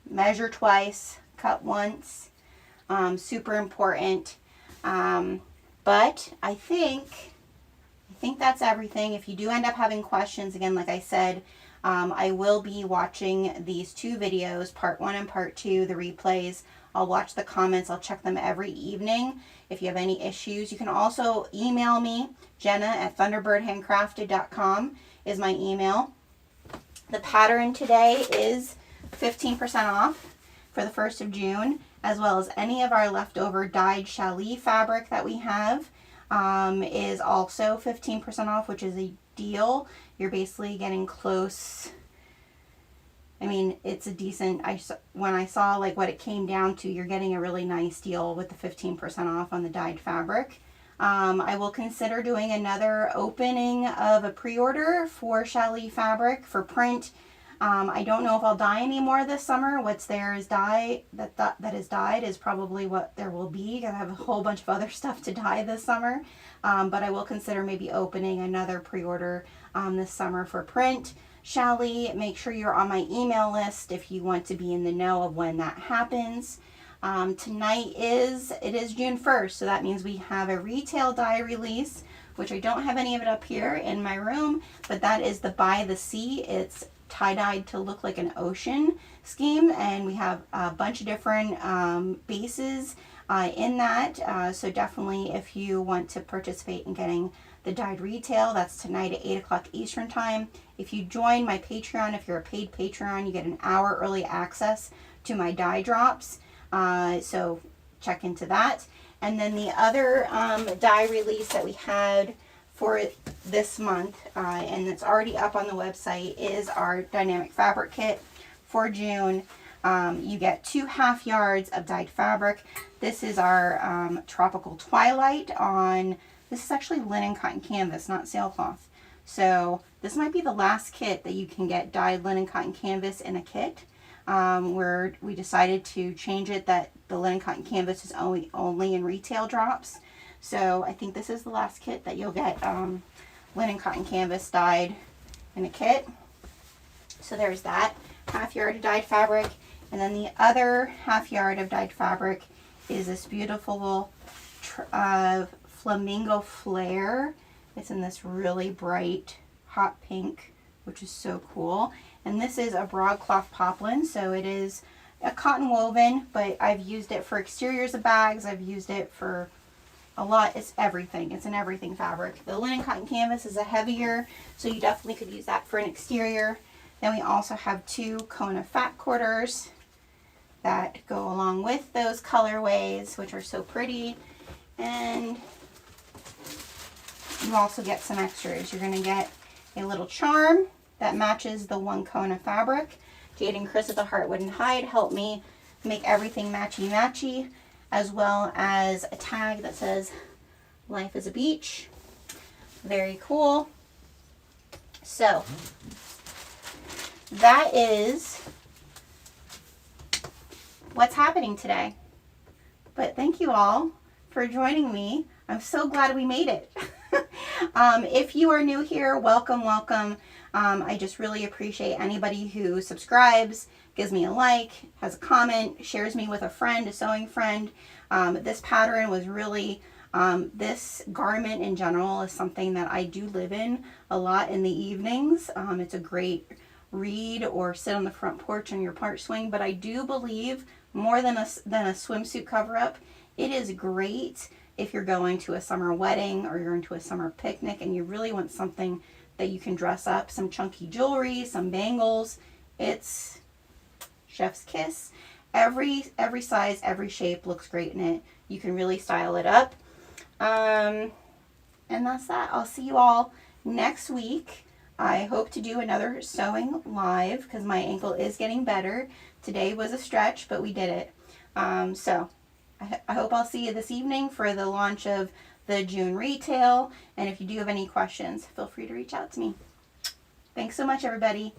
Measure twice, cut once, super important. But I think that's everything. If you do end up having questions, again, like I said, I will be watching these 2 videos, part 1 and part 2, the replays. I'll watch the comments. I'll check them every evening. If you have any issues, you can also email me. Jenna@thunderbirdhandcrafted.com is my email. The pattern today is 15% off for the 1st of June, as well as any of our leftover dyed challis fabric that we have is also 15% off, which is a deal. You're basically getting close. I mean, it's a decent, when I saw like what it came down to, you're getting a really nice deal with the 15% off on the dyed fabric. I will consider doing another opening of a pre-order for challis fabric for print. I don't know if I'll dye any more this summer. What's there is dye, that is dyed is probably what there will be. I have a whole bunch of other stuff to dye this summer. But I will consider maybe opening another pre-order this summer for print. challis, make sure you're on my email list if you want to be in the know of when that happens. Tonight is June 1st, so that means we have a retail dye release, which I don't have any of it up here in my room, but that is the By the Sea. It's tie-dyed to look like an ocean scheme, and we have a bunch of different bases in that, so definitely if you want to participate in getting the dyed retail, that's tonight at 8 o'clock Eastern time. If you join my Patreon, if you're a paid Patreon, you get an hour early access to my dye drops, so check into that. And then the other dye release that we had for this month, and it's already up on the website, is our dynamic fabric kit for June. You get 2 half yards of dyed fabric. This is our Tropical Twilight on, this is actually linen cotton canvas, not sailcloth. So this might be the last kit that you can get dyed linen cotton canvas in a kit. Where we decided to change it that the linen cotton canvas is only in retail drops. So I think this is the last kit that you'll get linen cotton canvas dyed in a kit. So there's that half yard of dyed fabric. And then the other half yard of dyed fabric is this beautiful flamingo flare. It's in this really bright hot pink, which is so cool. And this is a broadcloth poplin, so it is a cotton woven, but I've used it for exteriors of bags. I've used it for a lot. It's everything. It's an everything fabric. The linen cotton canvas is a heavier, so you definitely could use that for an exterior. Then we also have 2 Kona fat quarters that go along with those colorways, which are so pretty. And you also get some extras. You're going to get a little charm that matches the 1 Kona fabric. Jade and Chris at the Heartwood and Hide helped me make everything matchy-matchy, as well as a tag that says "Life is a Beach." Very cool. So that is what's happening today. But thank you all for joining me. I'm so glad we made it. If you are new here, welcome, welcome. I just really appreciate anybody who subscribes, gives me a like, has a comment, shares me with a friend, a sewing friend. This pattern was really This garment in general is something that I do live in a lot in the evenings. It's a great read or sit on the front porch on your porch swing, but I do believe more than a swimsuit cover-up, it is great if you're going to a summer wedding or you're into a summer picnic and you really want something that you can dress up, some chunky jewelry, some bangles. It's chef's kiss. Every size, every shape looks great in it. You can really style it up. And that's that. I'll see you all next week. I hope to do another sewing live because my ankle is getting better. Today was a stretch, but we did it. So I hope I'll see you this evening for the launch of the June retail. And if you do have any questions, feel free to reach out to me. Thanks so much, everybody.